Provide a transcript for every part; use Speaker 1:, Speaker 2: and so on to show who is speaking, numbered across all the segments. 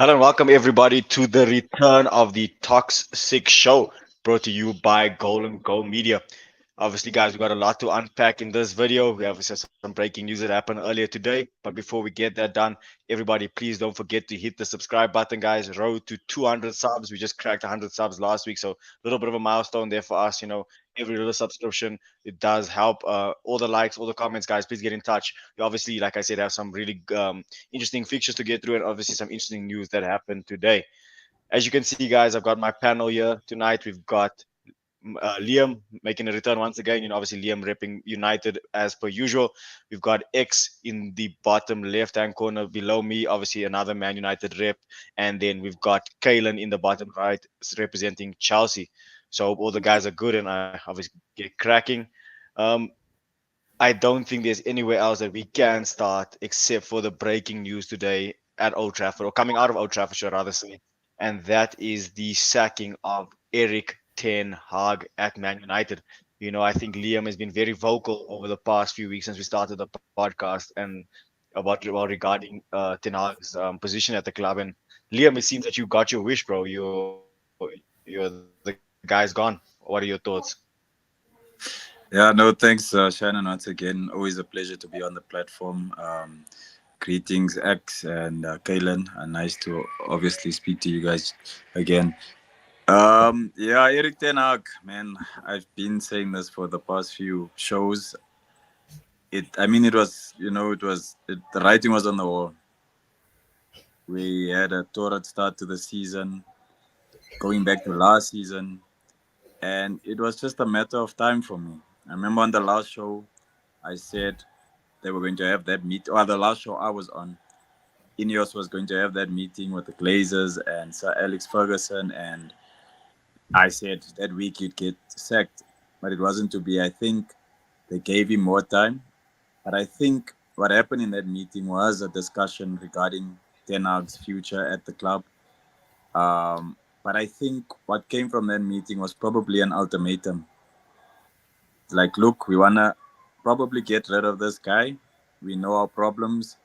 Speaker 1: Hello and welcome everybody to the return of the TOX-6 show, brought to you by Golden Go Media. Obviously, guys, we got a lot to unpack in this video. We obviously have some breaking news that happened earlier today. But before we get that done, everybody, please don't forget to hit the subscribe button, guys. Road to 200 subs. We just cracked 100 subs last week, so a little bit of a milestone there for us. Every little subscription it does help. All the likes, all the comments, guys. Please get in touch. We obviously, like I said, have some really interesting fixtures to get through, and obviously some interesting news that happened today. As you can see, guys, I've got my panel here tonight. We've got Liam making a return once again. Obviously Liam repping United as per usual. We've got X in the bottom left-hand corner below me. Obviously another Man United rep, and then we've got Kalen in the bottom right representing Chelsea. So hope all the guys are good, and I obviously get cracking. Um, I don't think there's anywhere else that we can start except for the breaking news today at Old Trafford, or coming out of Old Trafford, should I rather say, and that is the sacking of Eric Ten Hag at Man United. I think Liam has been very vocal over the past few weeks since we started the podcast and regarding Ten Hag's position at the club. And Liam, it seems that you got your wish, bro. The guy's gone. What are your thoughts?
Speaker 2: Yeah, no, thanks, Shannon. Once again, always a pleasure to be on the platform. Greetings, X and Kaylan. Nice to obviously speak to you guys again. Yeah, Eric Ten Hag, man, I've been saying this for the past few shows. I mean, it was, the writing was on the wall. We had a torrid start to the season, going back to last season, and it was just a matter of time for me. I remember on the last show, I said they were going to have that meet. Or the last show I was on, Ineos was going to have that meeting with the Glazers and Sir Alex Ferguson, and I said that week you'd get sacked, but it wasn't to be. I think they gave him more time, but I think what happened in that meeting was a discussion regarding Ten Hag's future at the club. But I think what came from that meeting was probably an ultimatum. Like, look, we wanna probably get rid of this guy. We know our problems,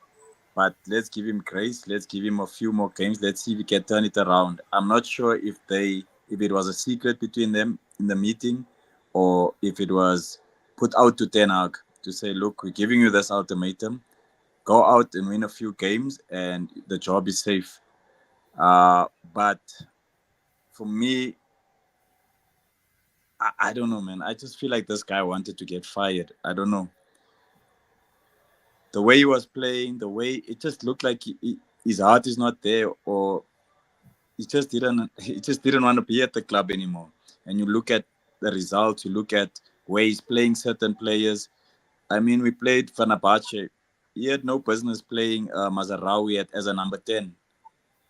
Speaker 2: but let's give him grace. Let's give him a few more games. Let's see if we can turn it around. I'm not sure if it was a secret between them in the meeting, or if it was put out to Ten Hag to say, look, we're giving you this ultimatum. Go out and win a few games, and the job is safe. But for me, I don't know, man. I just feel like this guy wanted to get fired. I don't know. The way he was playing, the way it just looked like his heart is not there, or he just didn't want to be at the club anymore. And you look at the results, you look at where he's playing certain players. I mean, we played Fenerbahce. He had no business playing Mazarawi as a number 10.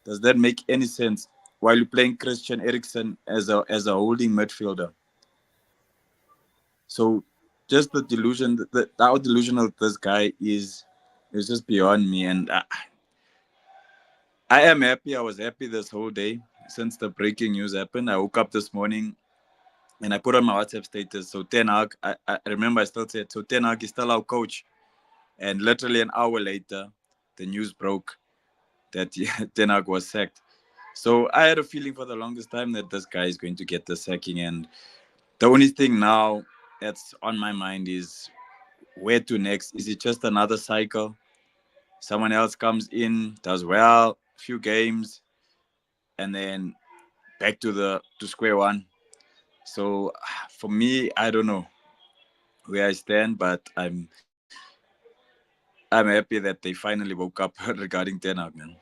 Speaker 2: Does that make any sense? While you're playing Christian Eriksen as a holding midfielder. So just the delusion, how delusional this guy is just beyond me. And I am happy. I was happy this whole day since the breaking news happened. I woke up this morning and I put on my WhatsApp status. So Ten Hag, I remember I still said, so Ten Hag is still our coach. And literally an hour later, the news broke that Ten Hag was sacked. So I had a feeling for the longest time that this guy is going to get the sacking. And the only thing now that's on my mind is where to next? Is it just another cycle? Someone else comes in, does well, few games, and then back to square one. So for me, I don't know where I stand, but I'm happy that they finally woke up regarding Ten Hag, man.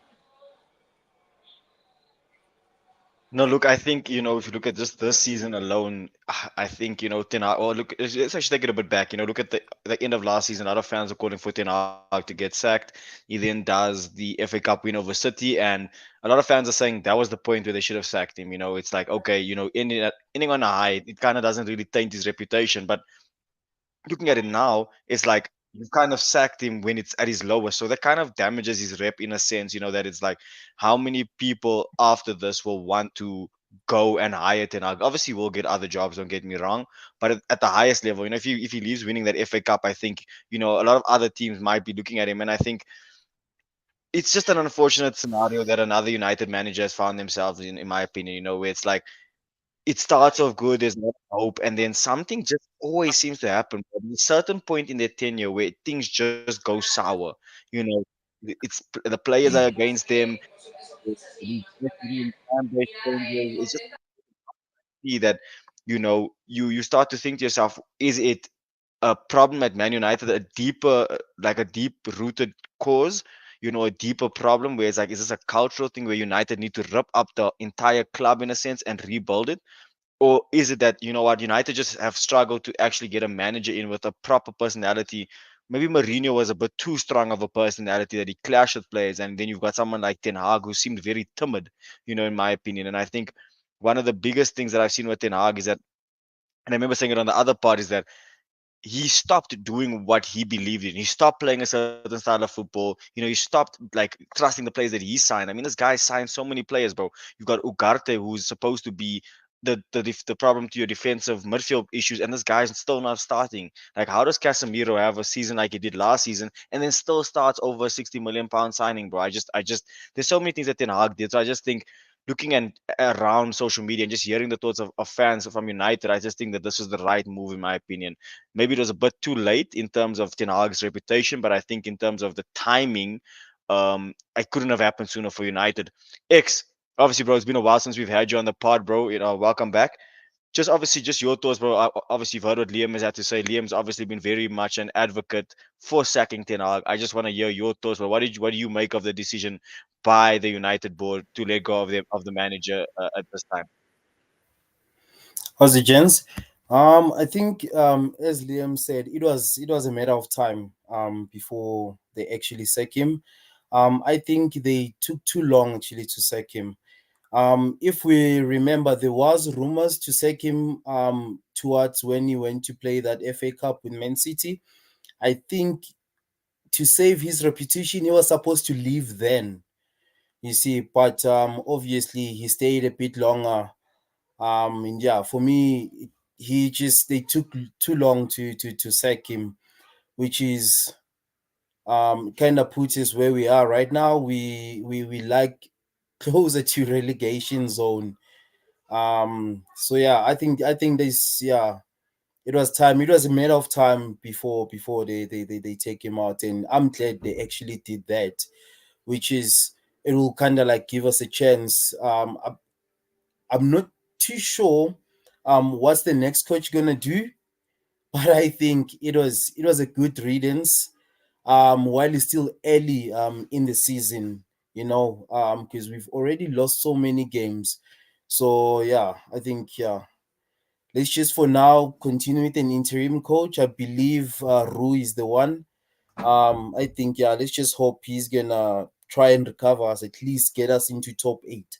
Speaker 1: No, look, I think, if you look at just this season alone, I think, Ten Hag, or look, let's actually take it a bit back. Look at the end of last season, a lot of fans are calling for Ten Hag to get sacked. He then does the FA Cup win over City, and a lot of fans are saying that was the point where they should have sacked him. It's like, okay, ending on a high, it kind of doesn't really taint his reputation. But looking at it now, it's like you've kind of sacked him when it's at his lowest. So that kind of damages his rep in a sense, that it's like how many people after this will want to go and hire Ten Hag. Obviously, we'll get other jobs, don't get me wrong. But at the highest level, if he leaves winning that FA Cup, I think, a lot of other teams might be looking at him. And I think it's just an unfortunate scenario that another United manager has found themselves in my opinion. Where it's like it starts off good, there's no hope, and then something just always seems to happen. At a certain point in their tenure where things just go sour, you know, the players are against them. These referee fan base changes. It's just see that you start to think to yourself, is it a problem at Man United, a deeper, like a deep rooted cause, a deeper problem where it's like, is this a cultural thing where United need to rip up the entire club in a sense and rebuild it? Or is it that, United just have struggled to actually get a manager in with a proper personality? Maybe Mourinho was a bit too strong of a personality that he clashed with players, and then you've got someone like Ten Hag who seemed very timid, in my opinion. And I think one of the biggest things that I've seen with Ten Hag is that, and I remember saying it on the other part, is that he stopped doing what he believed in. He stopped playing a certain style of football. He stopped like trusting the players that he signed. I mean, this guy signed so many players, bro. You've got Ugarte, who's supposed to be the problem to your defensive midfield issues, and this guy's still not starting. Like, how does Casemiro have a season like he did last season, and then still starts over a 60 million pound signing, bro? I just, there's so many things that Ten Hag did. So I just think, looking at around social media and just hearing the thoughts of fans from United, I just think that this was the right move in my opinion. Maybe it was a bit too late in terms of Ten Hag's reputation, but I think in terms of the timing, it couldn't have happened sooner for United. X, obviously, bro, it's been a while since we've had you on the pod, bro. Welcome back. Just obviously, just your thoughts, bro. Obviously, you've heard what Liam has had to say. Liam's obviously been very much an advocate for sacking Ten Hag. I just want to hear your thoughts, bro. What do you make of the decision by the United board to let go of the manager at this time?
Speaker 3: How's it, gents? I think as Liam said, it was a matter of time before they actually sack him. I think they took too long actually to sack him. If we remember, there was rumors to sack him towards when he went to play that FA Cup with Man City. I think to save his reputation, he was supposed to leave then. You see, but obviously he stayed a bit longer. And yeah, for me, he just they took too long to sack him, which is kind of puts us where we are right now. We like closer to relegation zone. So yeah, I think this, yeah, it was time. It was a matter of time before they take him out, and I'm glad they actually did that, which is it will kind of like give us a chance. I'm not too sure what's the next coach gonna do, but I think it was a good riddance while it's still early in the season, because we've already lost so many games. So yeah, I think, yeah, let's just for now continue with an interim coach. I believe Rui is the one. I think, yeah, let's just hope he's gonna try and recover us, at least get us into top 8.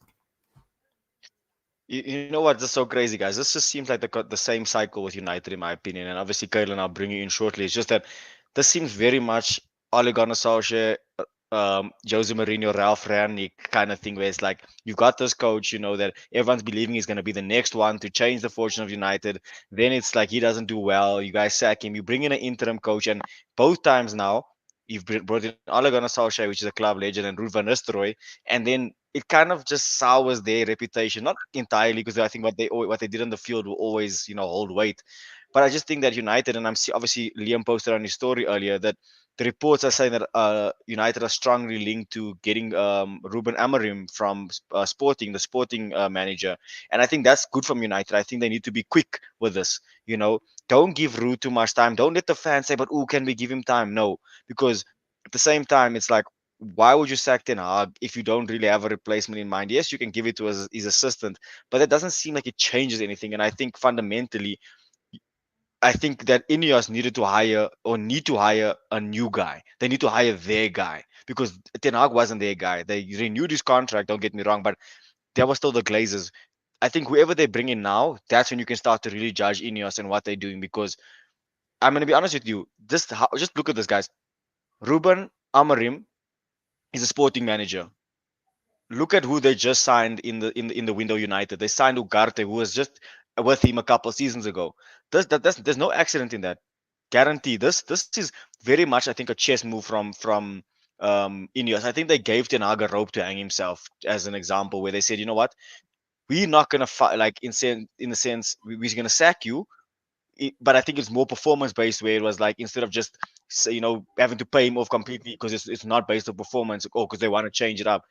Speaker 1: You know what? This is so crazy, guys. This just seems like the same cycle with United, in my opinion. And obviously, Kaylan, I'll bring you in shortly. It's just that this seems very much Ole Gunnar Solskjaer, Jose Mourinho, Ralph Rangnick kind of thing, where it's like you've got this coach, that everyone's believing is going to be the next one to change the fortune of United. Then it's like he doesn't do well. You guys sack him. You bring in an interim coach, and both times now you've brought in Ole Gunnar Solskjaer, which is a club legend, and Ruud van Nistelrooy, and then it kind of just sours their reputation. Not entirely, because I think what they did on the field will always hold weight. But I just think that United, and obviously Liam posted on his story earlier that the reports are saying that United are strongly linked to getting Ruben Amorim from Sporting, the Sporting manager, and I think that's good from United. I think they need to be quick with this. Don't give Ruud too much time. Don't let the fans say, "But oh, can we give him time?" No, because at the same time, it's like, why would you sack Ten Hag if you don't really have a replacement in mind? Yes, you can give it to his assistant, but that doesn't seem like it changes anything. And I think fundamentally, I think that Ineos needed to hire or need to hire a new guy. They need to hire their guy because Ten Hag wasn't their guy. They renewed his contract. Don't get me wrong, but there were still the Glazers. I think whoever they bring in now, that's when you can start to really judge Ineos and what they're doing. Because I'm gonna be honest with you, just look at this, guys. Ruben Amorim is a Sporting manager. Look at who they just signed in the window United. They signed Ugarte, who was just with him a couple of seasons ago. There's no accident in that. Guarantee. This is very much, I think, a chess move from Ineos. I think they gave Ten Hag a rope to hang himself as an example, where they said, you know what, we're not gonna fight like in the sense we're gonna sack you, but I think it's more performance based, where it was like instead of just having to pay him off completely because it's not based on performance or because they want to change it up.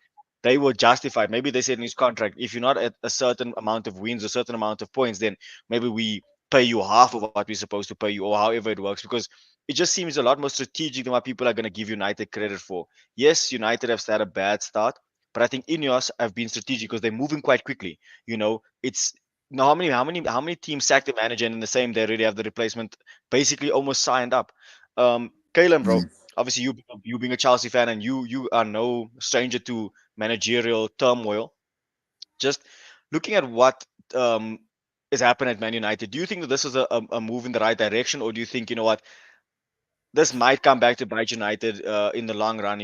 Speaker 1: They were justified. Maybe they said in his contract, if you're not at a certain amount of wins or certain amount of points, then maybe we pay you half of what we're supposed to pay you, or however it works. Because it just seems a lot more strategic than what people are going to give United credit for. Yes, United have had a bad start, but I think Ineos have been strategic because they're moving quite quickly. It's now how many teams sack the manager and in the same day already have the replacement basically almost signed up. Kalen, bro,
Speaker 2: Mm.
Speaker 1: obviously you being a Chelsea fan and you are no stranger to managerial turmoil. Just looking at what um is happening at Man United, do you think that this is a move in the right direction, or do you think, what, this might come back to bite United in the long run?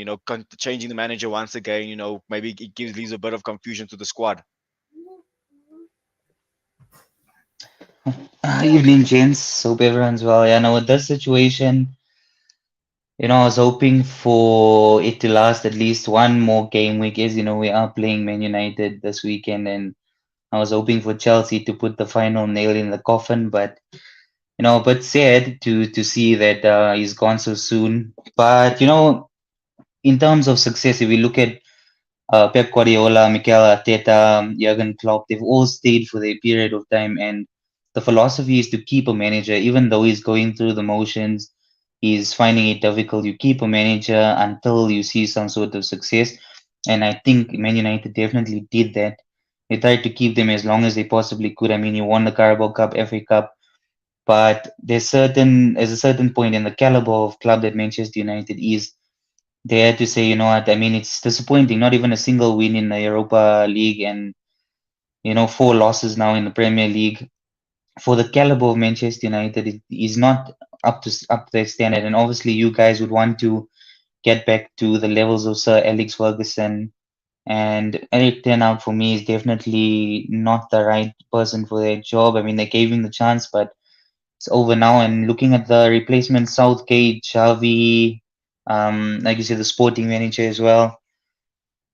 Speaker 1: Changing the manager once again, maybe it leaves a bit of confusion to the squad.
Speaker 4: Evening, gents. Hope everyone's well. Yeah, no, with this situation, I was hoping for it to last at least one more game week. As you know, we are playing Man United this weekend, and I was hoping for Chelsea to put the final nail in the coffin. But a bit sad to see that he's gone so soon. But in terms of success, if we look at Pep Guardiola, Mikel Arteta, Jurgen Klopp, they've all stayed for their period of time. And the philosophy is to keep a manager, even though he's going through the motions, he's finding it difficult. You keep a manager until you see some sort of success. And I think Man United definitely did that. They tried to keep them as long as they possibly could. I mean, you won the Carabao Cup, FA Cup, but there's a certain point in the caliber of club that Manchester United is, they had to say, you know what, I mean, it's disappointing. Not even a single win in the Europa League and, four losses now in the Premier League. For the caliber of Manchester United, it is not up to their standard. And obviously, you guys would want to get back to the levels of Sir Alex Ferguson. And Eric Ten Hag, for me, is definitely not the right person for their job. I mean, they gave him the chance, but it's over now. And looking at the replacement, Southgate, Xavi, like you said, the sporting manager as well.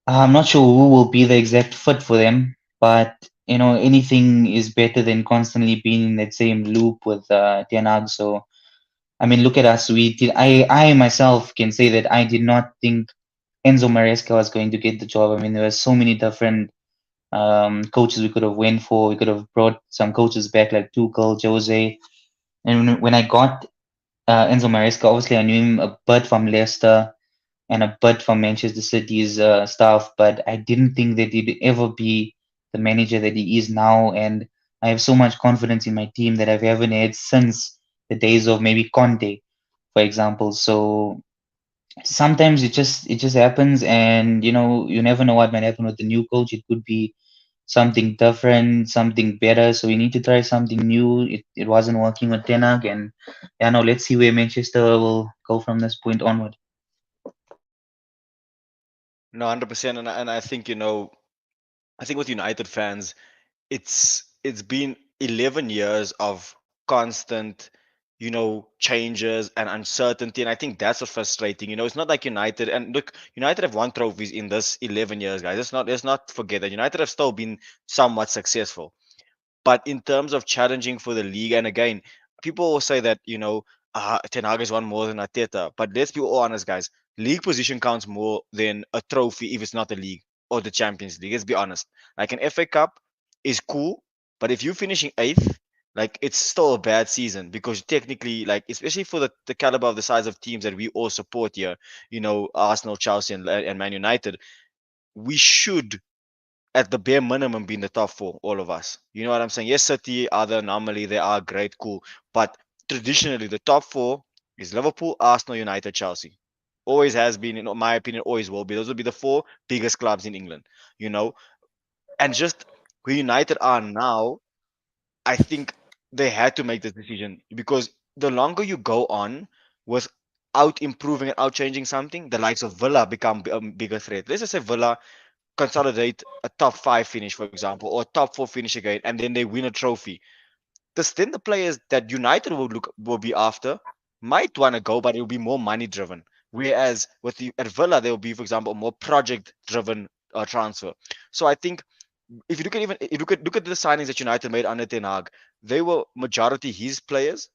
Speaker 4: I'm not sure who will be the exact fit for them, but anything is better than constantly being in that same loop with Ten Hag. So I mean, look at us. We did. I myself can say that I did not think Enzo Maresca was going to get the job. I mean, there were so many different coaches we could have went for. We could have brought some coaches back like Tuchel, Jose. And when I got Enzo Maresca, obviously I knew him a bit from Leicester and a bit from Manchester City's staff, but I didn't think that he'd ever be the manager that he is now. And I have so much confidence in my team that I haven't had since the days of maybe Conte, for example. So sometimes it just happens, and you never know what might happen with the new coach. It could be something different, something better. So we need to try something new. It wasn't working with Ten Hag, and yeah, no, let's see where Manchester will go from this point onward.
Speaker 1: No, 100%. And I think, I think with United fans, it's been 11 years of constant, changes and uncertainty, and I think that's what's frustrating. It's not like United, and look, United have won trophies in this 11 years, guys. Let's not forget that United have still been somewhat successful. But in terms of challenging for the league, and again, people will say that, Ten Hag has won more than Arteta. But let's be all honest, guys. League position counts more than a trophy if it's not the league or the Champions League. Let's be honest. Like an FA Cup is cool, but if you're finishing eighth, like it's still a bad season because technically, like especially for the caliber of the size of teams that we all support here, Arsenal, Chelsea, and Man United, we should at the bare minimum be in the top four, all of us. You know what I'm saying? Yes, City are the anomaly. They are great, cool. But traditionally, the top four is Liverpool, Arsenal, United, Chelsea. Always has been, in my opinion, always will be. Those will be the four biggest clubs in England, you know? And just where United are now, I think they had to make this decision because the longer you go on without improving and out changing something, the likes of Villa become a bigger threat. Let's just say Villa consolidate a top five finish, for example, or a top four finish again, and then they win a trophy. Then the players that United will be after might want to go, but it will be more money driven. Whereas with the at Villa, there will be, for example, a more project-driven transfer. So I think if you look at even if you look at the signings that United made under Ten Hag, they were majority his players,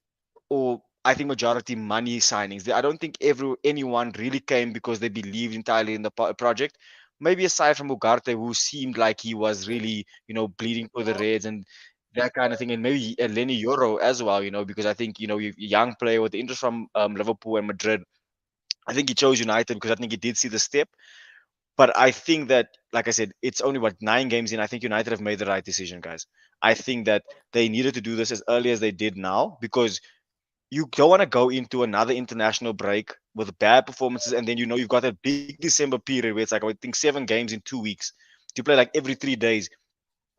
Speaker 1: or I think majority money signings. I don't think anyone really came because they believed entirely in the project. Maybe aside from Ugarte, who seemed like he was really, bleeding for the Reds and that kind of thing, and maybe Lenny Euro as well, because I think you young player with the interest from Liverpool and Madrid. I think he chose United because I think he did see the step. But I think that, like I said, it's only what 9 games in. I think United have made the right decision, guys. I think that they needed to do this as early as they did now because you don't want to go into another international break with bad performances, and then you've got that big December period where it's like I think 7 games in 2 weeks. You play like every 3 days.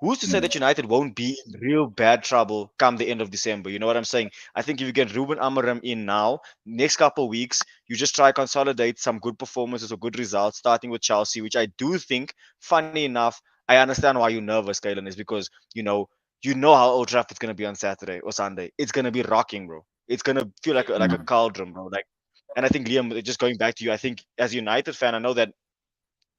Speaker 1: Who's to say
Speaker 2: Mm.
Speaker 1: that United won't be in real bad trouble come the end of December? You know what I'm saying? I think if you get Ruben Amorim in now, next couple of weeks, you just try consolidate some good performances or good results, starting with Chelsea, which I do think, funny enough, I understand why you're nervous, Kalen, is because you know how Old Trafford's gonna be on Saturday or Sunday. It's gonna be rocking, bro. It's gonna feel like a
Speaker 2: Mm.
Speaker 1: cauldron, bro. And I think Liam, just going back to you, I think as a United fan, I know that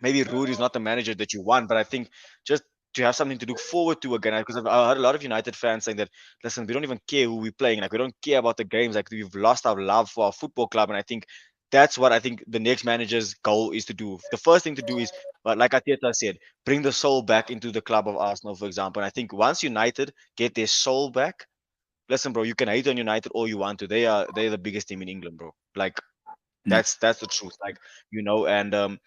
Speaker 1: maybe Ruud is not the manager that you want, but I think just to have something to look forward to again, because I heard a lot of United fans saying that, listen, we don't even care who we're playing, like we don't care about the games, like we've lost our love for our football club, and I think that's what I think the next manager's goal is to do. The first thing to do is, like Ateta said, bring the soul back into the club of Arsenal, for example. And I think once United get their soul back, listen, bro, you can hate on United all you want to. They're the biggest team in England, bro. Like
Speaker 2: Mm.
Speaker 1: that's the truth. And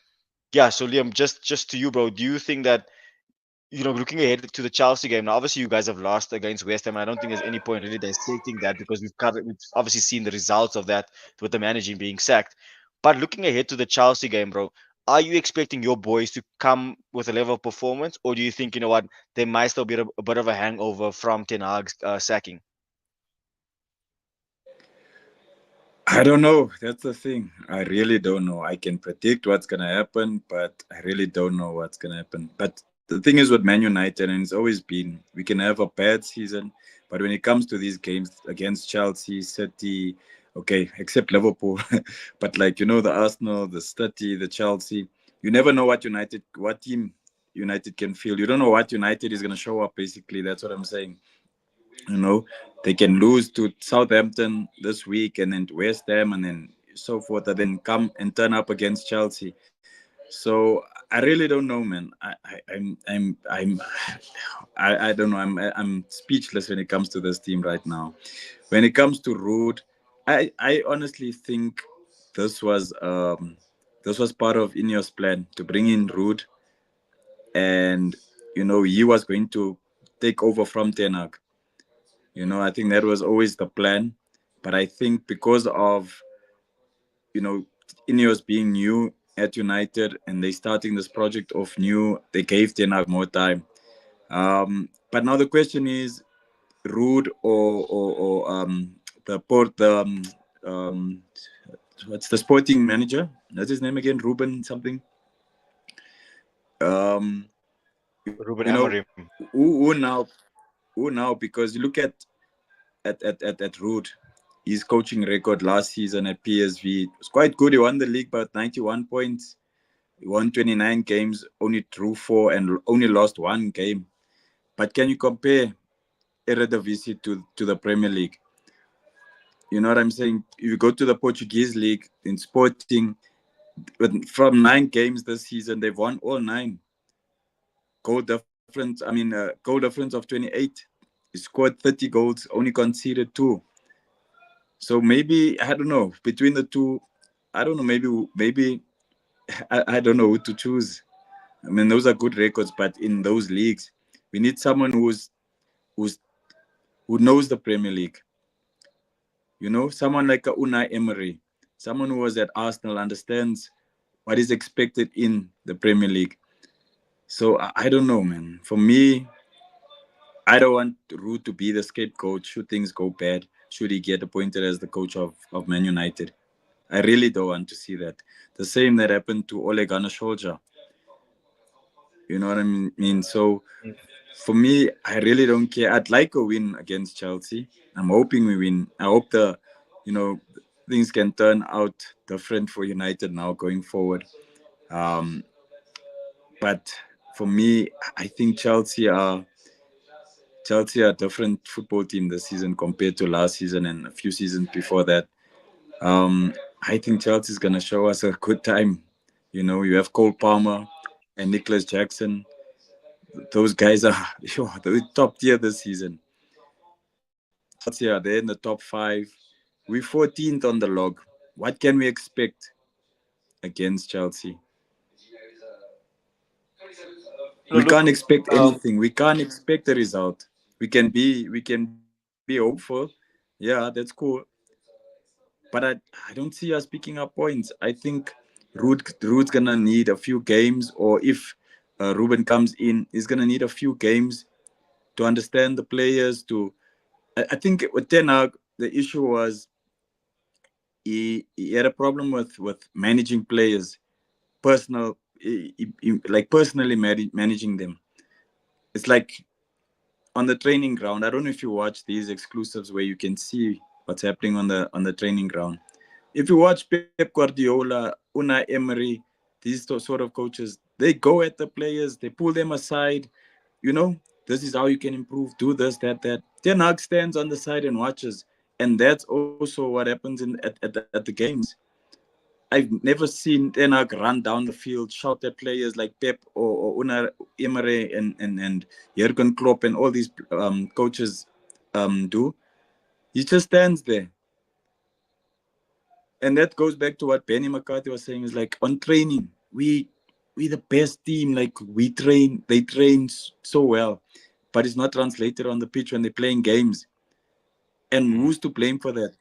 Speaker 1: yeah, so Liam, just to you, bro, do you think that looking ahead to the Chelsea game now? Obviously, you guys have lost against West Ham, and I don't think there's any point really dissecting that because we've obviously seen the results of that with the manager being sacked. But looking ahead to the Chelsea game, bro, are you expecting your boys to come with a level of performance, or do you think what they might still be a bit of a hangover from Ten Hag's sacking?
Speaker 2: I don't know. That's the thing. I really don't know. I can predict what's gonna happen, but I really don't know what's gonna happen. But the thing is with Man United, and it's always been, we can have a bad season, but when it comes to these games against Chelsea, City, okay, except Liverpool, but like the Arsenal, the City, the Chelsea, you never know what team United can feel. You don't know what United is gonna show up. Basically, that's what I'm saying. You know, they can lose to Southampton this week and then to West Ham and then so forth, and then come and turn up against Chelsea. So I really don't know, man. I don't know. I'm speechless when it comes to this team right now. When it comes to Rude, I honestly think this was um this was part of Ineos' plan to bring in Rude, and he was going to take over from Ten Hag. I think that was always the plan. But I think because of, you know, Ineos being new at United and they starting this project off new, they gave Ten Hag more time. But now the question is, Rude or um, what's the sporting manager? That's his name again, Ruben something. Um,
Speaker 1: Ruben
Speaker 2: you know,
Speaker 1: Amorim.
Speaker 2: who now? Who now? Because you look at Rude, his coaching record last season at PSV was quite good. He won the league by 91 points. He won 29 games, only drew 4 and only lost 1 game. But can you compare Eredivisie to the Premier League? You know what I'm saying? If you go to the Portuguese league in Sporting, from 9 games this season, they've won all 9. Goal difference of 28. He scored 30 goals, only conceded 2. So maybe I don't know between the two. I don't know. Maybe I don't know who to choose. I mean, those are good records, but in those leagues, we need someone who's who knows the Premier League. Someone like a Unai Emery, someone who was at Arsenal, understands what is expected in the Premier League. So I don't know, man. For me, I don't want Ruud to be the scapegoat should things go bad. Should he get appointed as the coach of Man United? I really don't want to see that. The same that happened to Ole Gunnar Solskjaer. You know what I mean? So for me, I really don't care. I'd like a win against Chelsea. I'm hoping we win. I hope you know, things can turn out different for United now going forward. Um, but for me, I think Chelsea are a different football team this season compared to last season and a few seasons before that. Um, I think Chelsea is gonna show us a good time. You know, you have Cole Palmer and Nicholas Jackson. Those guys are they're top tier this season. Chelsea are there in the top five. We're 14th on the log. What can we expect against Chelsea?
Speaker 1: No,
Speaker 2: We can't
Speaker 1: look,
Speaker 2: expect
Speaker 1: um,
Speaker 2: anything. We can't expect the result. We can be hopeful. Yeah, that's cool. But I don't see us picking up points. I think Rude's gonna need a few games, or if Ruben comes in, he's gonna need a few games to understand the players. I think with Ten Hag, the issue was he had a problem with managing players, like personally managing them. It's like on the training ground. I don't know if you watch these exclusives where you can see what's happening on the training ground. If you watch Pep Guardiola, Unai Emery, these sort of coaches, they go at the players, they pull them aside. You know, this is how you can improve. Do this, that, that. Ten Hag stands on the side and watches, and that's also what happens at the games. I've never seen Ten Hag run down the field, shout at players like Pep or Unai Emery and Jurgen Klopp and all these coaches do. He just stands there. And that goes back to what Benny McCarthy was saying, is like on training, we the best team. Like they train so well, but it's not translated on the pitch when they're playing games. And
Speaker 1: mhm.
Speaker 2: who's to blame for that?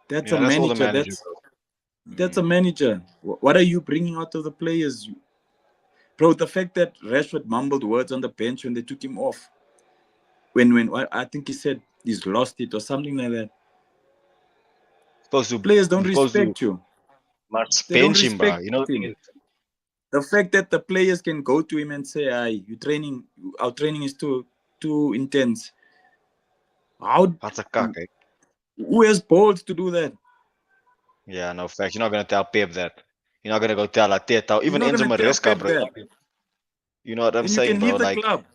Speaker 2: That's a
Speaker 1: Yeah, that's all the
Speaker 2: manager.
Speaker 1: manager,
Speaker 2: That's
Speaker 1: bro.
Speaker 2: that's a
Speaker 1: Mm.
Speaker 2: manager. What are you bringing out of the players, bro? The fact that Rashford mumbled words on the bench when they took him off, when I think he said he's lost it or something like that.
Speaker 1: Supposed to,
Speaker 2: Players don't
Speaker 1: you're supposed to
Speaker 2: respect you.
Speaker 1: must
Speaker 2: They don't
Speaker 1: bench him, bro.
Speaker 2: respect
Speaker 1: You know the thing
Speaker 2: him.
Speaker 1: is,
Speaker 2: The fact that the players can go to him and say, "Aye, you training, our training is too intense." How?
Speaker 1: that's a cock, eh?
Speaker 2: Who has balls to do that?
Speaker 1: Yeah, no facts. You're not gonna tell Pep that. You're not gonna go tell Ateta, or
Speaker 2: You're
Speaker 1: even
Speaker 2: not
Speaker 1: Enzo
Speaker 2: gonna tell
Speaker 1: Maresca,
Speaker 2: Pep
Speaker 1: bro.
Speaker 2: that,
Speaker 1: You know what I'm
Speaker 2: and you
Speaker 1: saying,
Speaker 2: can
Speaker 1: bro?
Speaker 2: leave the
Speaker 1: Like,
Speaker 2: club.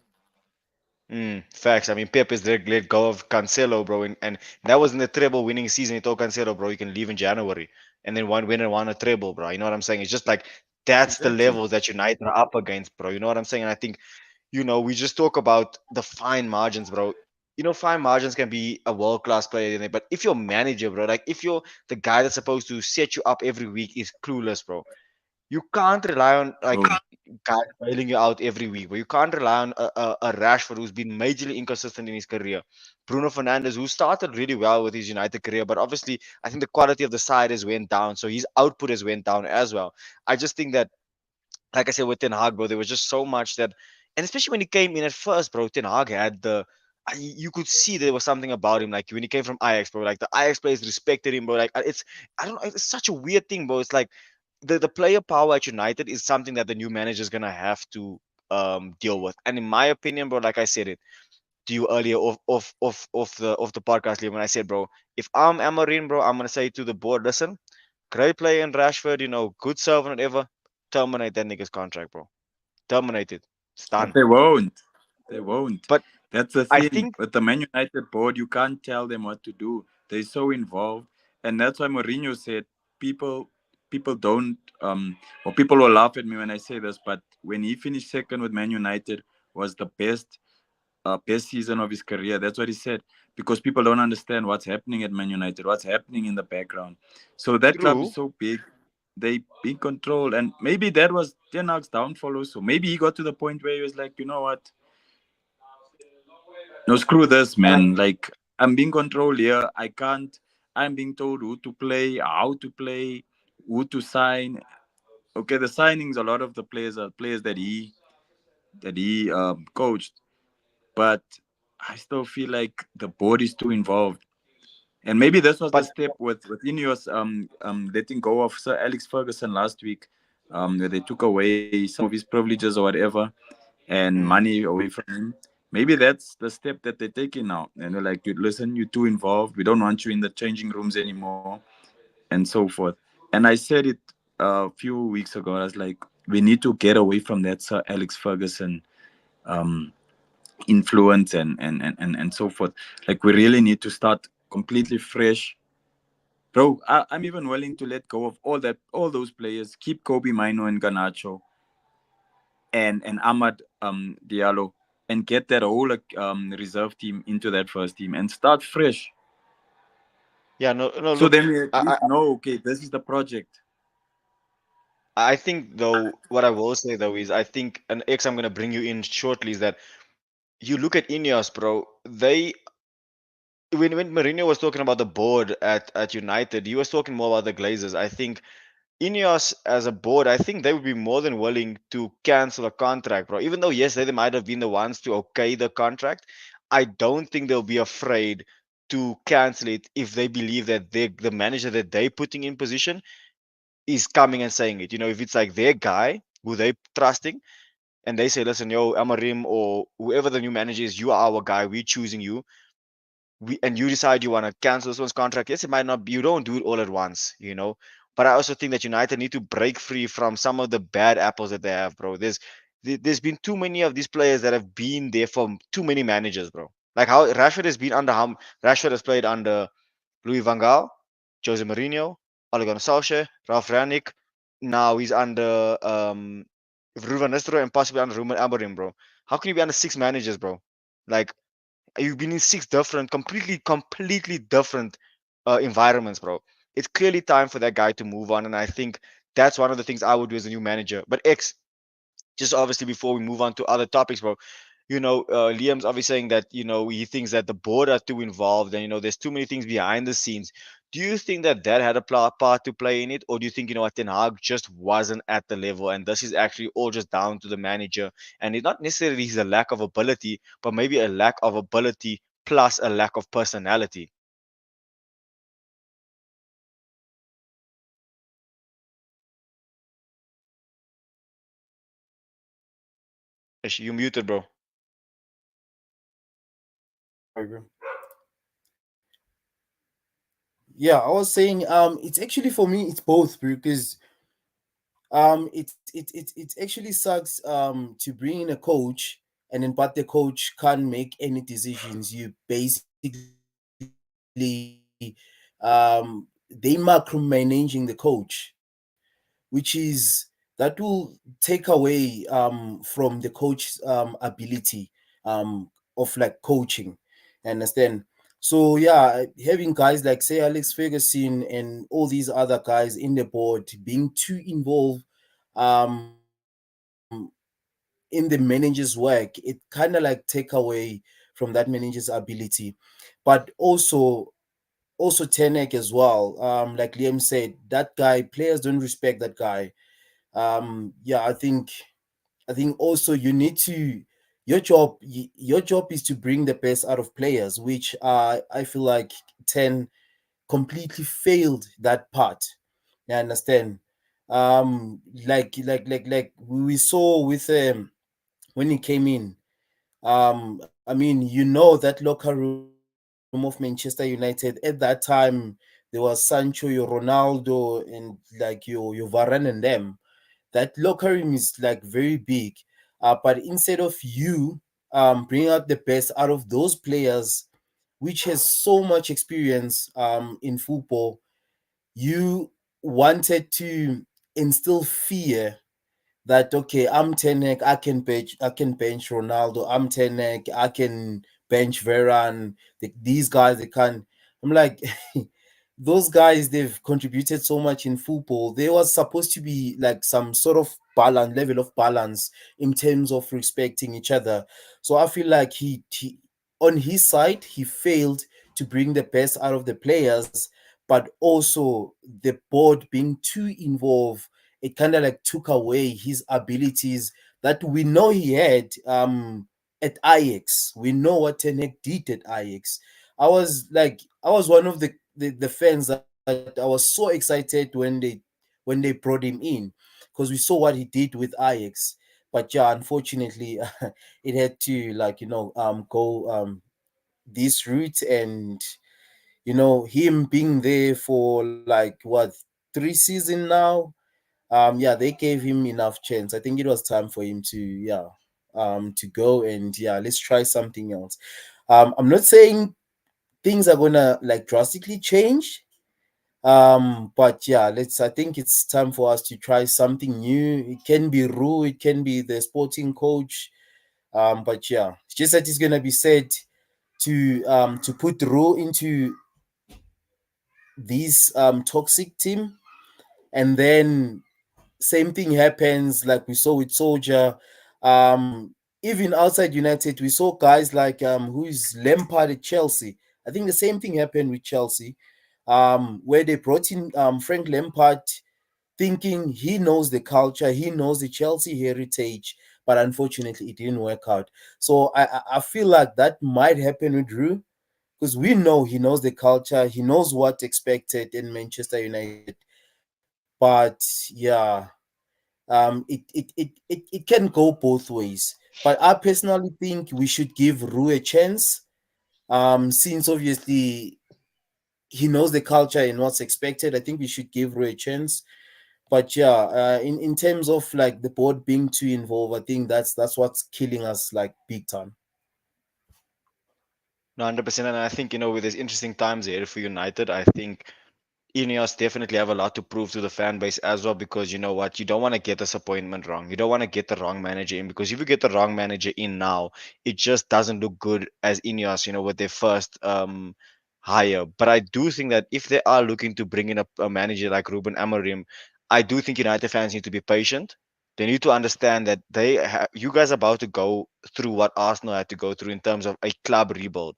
Speaker 1: facts. I mean, Pep is let go of Cancelo, bro, and that was in the treble winning season. He told Cancelo, bro, you can leave in January, and then one winner won a treble, bro. You know what I'm saying? It's just like that's the
Speaker 2: Exactly.
Speaker 1: levels that United are up against, bro. You know what I'm saying? And I think we just talk about the fine margins, bro. Fine margins can be a world class player, but if your manager, bro, like if you're the guy that's supposed to set you up every week is clueless, bro, you can't rely on
Speaker 2: Oh,
Speaker 1: like guys bailing you out every week, but you can't rely on a Rashford who's been majorly inconsistent in his career. Bruno Fernandes, who started really well with his United career, but obviously I think the quality of the side has went down, so his output has went down as well. I just think that, like I said, with Ten Hag, bro, there was just so much that, and especially when he came in at first, bro, Ten Hag had you could see there was something about him. Like when he came from Ajax, bro, like the Ajax players respected him, bro. Like I don't know, it's such a weird thing, bro. It's like the player power at United is something that the new manager is gonna have to deal with. And in my opinion, bro, like I said it to you earlier off the podcast, Liam, when I said, bro, if I'm Amarin, bro, I'm gonna say to the board, listen, great player in Rashford, good servant, whatever. Terminate that nigga's contract, bro. Terminate it. It's
Speaker 2: but
Speaker 1: done.
Speaker 2: they won't. They won't.
Speaker 1: But
Speaker 2: That's the
Speaker 1: I
Speaker 2: thing
Speaker 1: think,
Speaker 2: with the Man United board. You can't tell them what to do. They're so involved, and that's why Mourinho said people people don't or people will laugh at me when I say this, but when he finished second with Man United was the best season of his career. That's what he said, because people don't understand what's happening at Man United, what's happening in the background. So that club is
Speaker 1: true,
Speaker 2: so big, they big control, and maybe that was Ten Hag's downfall also. Maybe he got to the point where he was like, you know what, no, screw this,
Speaker 1: but
Speaker 2: man. Like I'm being controlled here. I can't. I'm being told who to play, how to play, who to sign. Okay, the signings, a lot of the players are players that he coached, but I still feel like the board is too involved. And maybe this was the
Speaker 1: but
Speaker 2: step with Ineos letting go of Sir Alex Ferguson last week, where they took away some of his privileges or whatever and
Speaker 1: mm,
Speaker 2: money away from him. Maybe that's the step that they're taking now. And they're like, dude, listen, you're too involved. We don't want you in the changing rooms anymore. and so forth. And I said it a few weeks ago. I was like, we need to get away from that Sir Alex Ferguson um, influence and so forth. Like, we really need to start completely fresh. Bro, I'm even willing to let go of all those players. Keep Kobe Mino and Ganacho and Ahmad Diallo, and get that whole reserve team into that first team and start fresh.
Speaker 1: Yeah, no,
Speaker 2: So
Speaker 1: look,
Speaker 2: then we at least know, okay, this is the project.
Speaker 1: I think though, what I will say though is, I think, and X, I'm gonna bring you in shortly, is that you look at Ineos, bro. They when Mourinho was talking about the board at United, he was talking more about the Glazers. I think Ineos as a board, I think they would be more than willing to cancel a contract, bro. Even though yes, they might have been the ones to okay the contract, I don't think they'll be afraid to cancel it if they believe that the manager that they're putting in position is coming and saying it. You know, if it's like their guy who they trusting and they say, listen, yo, Amarim or whoever the new manager is, you are our guy, we're choosing you. And you decide you want to cancel this one's contract. Yes, it might not be, you don't do it all at once, you know. But I also think that United need to break free from some of the bad apples that they have, bro. There's been too many of these players that have been there for too many managers, bro. Like how Rashford has been under how Rashford has played under Louis van Gaal, Jose Mourinho, Ole Gunnar Solskjaer, Ralf Rangnick. Now he's under Ruben Nistelrooy and possibly under Ruben Amorim, bro. How can you be under six managers, bro? Like you've been in six different, completely different environments, bro. It's clearly time for that guy to move on, and I think that's one of the things I would do as a new manager. But X, just obviously before we move on to other topics, bro, Liam's obviously saying that he thinks that the board are too involved, and there's too many things behind the scenes. Do you think that that had a part to play in it, or do you think what Ten Hag just wasn't at the level, and this is actually all just down to the manager, and it's not necessarily his a lack of ability, but maybe a lack of ability plus a lack of personality? Ish, you muted, bro.
Speaker 3: Yeah, I was saying it's actually for me it's both because it actually sucks to bring in a coach and then but the coach can't make any decisions. You basically they macromanaging the coach, which is that will take away from the coach's ability of like coaching. Understand? So yeah, having guys like say Alex Ferguson and all these other guys in the board being too involved um in the manager's work, it kind of like take away from that manager's ability. But also Ten Hag as well. Like Liam said, that guy, players don't respect that guy. Yeah, I think also you need to your job is to bring the best out of players, which I feel like Ten completely failed that part. You understand? Like we saw with when he came in. I mean, that locker room of Manchester United at that time, there was Sancho, your Ronaldo, and like your Varane and them. That locker room is like very big. But instead of you bring out the best out of those players, which has so much experience in football, you wanted to instill fear that okay, I'm Ten Hag, I can bench Ronaldo. I'm Ten Hag, I can bench Varane. These guys they can. I'm like, those guys they've contributed so much in football. There was supposed to be like some sort of balance, level of balance in terms of respecting each other. So I feel like he on his side he failed to bring the best out of the players, but also the board being too involved, it kind of like took away his abilities that we know he had at Ajax. We know what Ten Hag did at Ajax. I was one of the fans that I was so excited when they brought him in because we saw what he did with Ajax. But yeah, unfortunately, it had to like go this route, and him being there for like what, 3 seasons now. Yeah, they gave him enough chance. I think it was time for him to, to go, and yeah, let's try something else. I'm not saying things are gonna like drastically change. But yeah, I think it's time for us to try something new. It can be Rue, it can be the sporting coach. But yeah, it's just that it's gonna be said to put Rue into this toxic team, and then same thing happens like we saw with Soldier. Even outside United, we saw guys like who's Lampard at Chelsea. I think the same thing happened with Chelsea, where they brought in Frank Lampard, thinking he knows the culture, he knows the Chelsea heritage, but unfortunately, it didn't work out. So I feel like that might happen with Rue, because we know he knows the culture, he knows what's expected in Manchester United. But yeah, it can go both ways. But I personally think we should give Rue a chance. Since obviously he knows the culture and what's expected, I think we should give Rue a chance. But yeah, in terms of like the board being too involved, I think that's what's killing us like big time.
Speaker 1: No, 100%. And I think, with these interesting times here for United, I think Ineos definitely have a lot to prove to the fan base as well, because you know what, you don't want to get this appointment wrong. You don't want to get the wrong manager in, because if you get the wrong manager in now, it just doesn't look good as Ineos, with their first hire. But I do think that if they are looking to bring in a manager like Ruben Amorim, I do think United fans need to be patient. They need to understand that you guys are about to go through what Arsenal had to go through in terms of a club rebuild.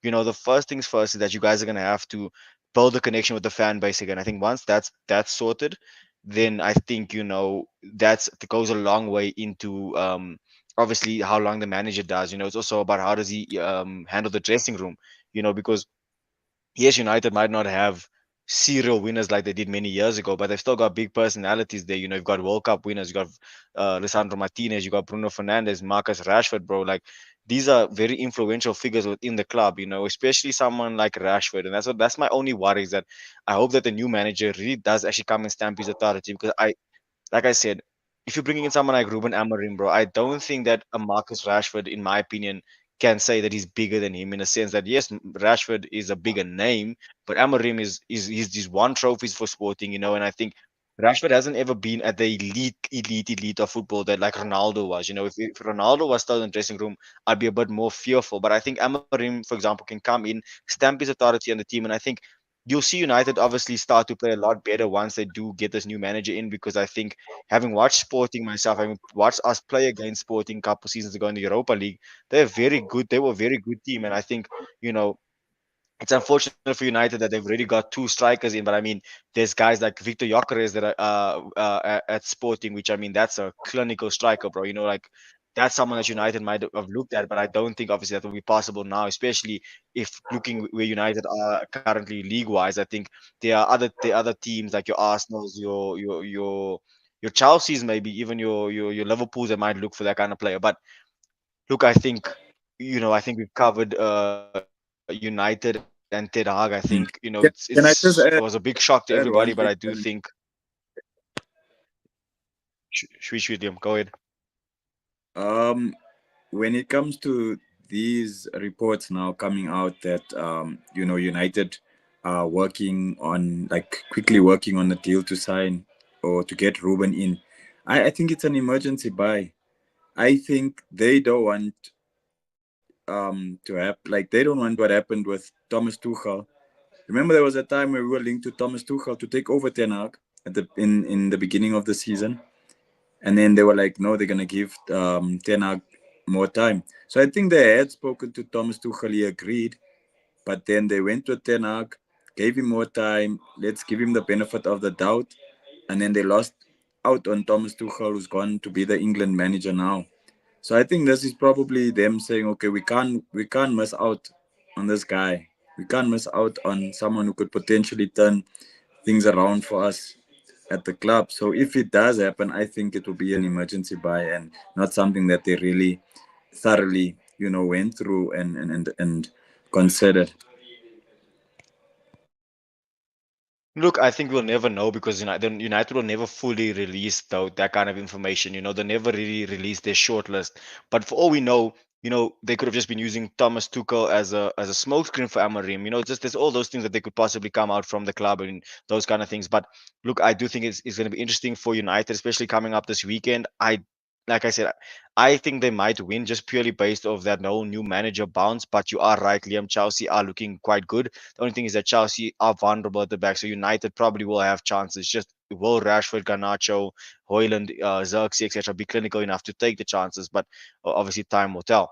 Speaker 1: The first things first is that you guys are going to have to build a connection with the fan base again. I think once that's sorted, then I think that goes a long way into obviously how long the manager does. It's also about how does he handle the dressing room. Because yes, United might not have serial winners like they did many years ago, but they've still got big personalities there. You've got World Cup winners, you've got Lisandro Martinez, you've got Bruno Fernandes, Marcus Rashford, bro. Like these are very influential figures within the club, especially someone like Rashford. And that's my only worry is that I hope that the new manager really does actually come and stamp his authority, because like I said, if you're bringing in someone like Ruben Amorim, bro, I don't think that a Marcus Rashford, in my opinion, can say that he's bigger than him, in a sense that yes, Rashford is a bigger name, but Amorim is he's won trophies for Sporting, and I think Rashford hasn't ever been at the elite of football that like Ronaldo was. If Ronaldo was still in the dressing room, I'd be a bit more fearful. But I think Amorim, for example, can come in, stamp his authority on the team, and I think you'll see United obviously start to play a lot better once they do get this new manager in, because I think, having watched Sporting myself, having watched us play against Sporting a couple seasons ago in the Europa League, they're very good. They were a very good team, and I think you know it's unfortunate for United that they've already got two strikers in. But I mean, there's guys like Victor Gyökeres that are at Sporting, which I mean, that's a clinical striker, bro. Like that's someone that United might have looked at, but I don't think obviously that will be possible now, especially if looking where United are currently league wise. I think there are other teams like your Arsenal's, your Chelsea's, maybe even your Liverpool's that might look for that kind of player. But look, I think we've covered United and Ten Hag. I think
Speaker 2: Mm.
Speaker 1: it was a
Speaker 2: Can
Speaker 1: big
Speaker 2: I just
Speaker 1: shock to everybody, but I
Speaker 2: add
Speaker 1: do
Speaker 2: one
Speaker 1: think
Speaker 2: thing?
Speaker 1: Sweet William, go ahead.
Speaker 2: Um, when it comes to these reports now coming out that United are working on, like, quickly working on a deal to sign or to get Ruben in, I think it's an emergency buy. I think they don't want they don't want what happened with Thomas Tuchel. Remember, there was a time where we were linked to Thomas Tuchel to take over Ten Hag at in the beginning of the season, and then they were like, no, they're gonna give Ten Hag more time. So I think they had spoken to Thomas Tuchel, he agreed, but then they went to Ten Hag, gave him more time. Let's give him the benefit of the doubt, and then they lost out on Thomas Tuchel, who's gone to be the England manager now. So I think this is probably them saying, okay, we can't miss out on this guy. We can't miss out on someone who could potentially turn things around for us at the club. So if it does happen, I think it will be an emergency buy and not something that they really thoroughly, went through and considered.
Speaker 1: Look, I think we'll never know because United will never fully release that kind of information. They never really release their shortlist. But for all we know, they could have just been using Thomas Tuchel as a smokescreen for Amorim. Just there's all those things that they could possibly come out from the club and those kind of things. But look, I do think it's going to be interesting for United, especially coming up this weekend. Like I said, I think they might win just purely based off that no new manager bounce. But you are right, Liam. Chelsea are looking quite good. The only thing is that Chelsea are vulnerable at the back, so United probably will have chances. Just will Rashford, Garnacho, Hoyland, Xerxes, etc., be clinical enough to take the chances? But obviously, time will tell.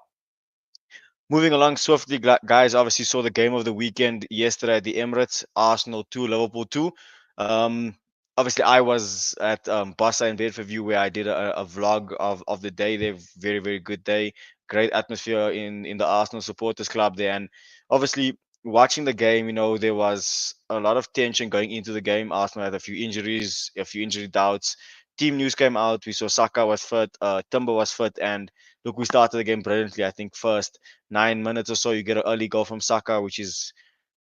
Speaker 1: Moving along swiftly, guys. Obviously, saw the game of the weekend yesterday at the Emirates. Arsenal 2, Liverpool 2. Um, Obviously, I was at Barca in Bedfordview where I did a vlog of the day. They're very, very good day. Great atmosphere in the Arsenal supporters club there. And obviously, watching the game, there was a lot of tension going into the game. Arsenal had a few injuries, a few injury doubts. Team news came out. We saw Saka was fit, Timber was fit, and look, we started the game brilliantly. I think first 9 minutes or so, you get an early goal from Saka, which is,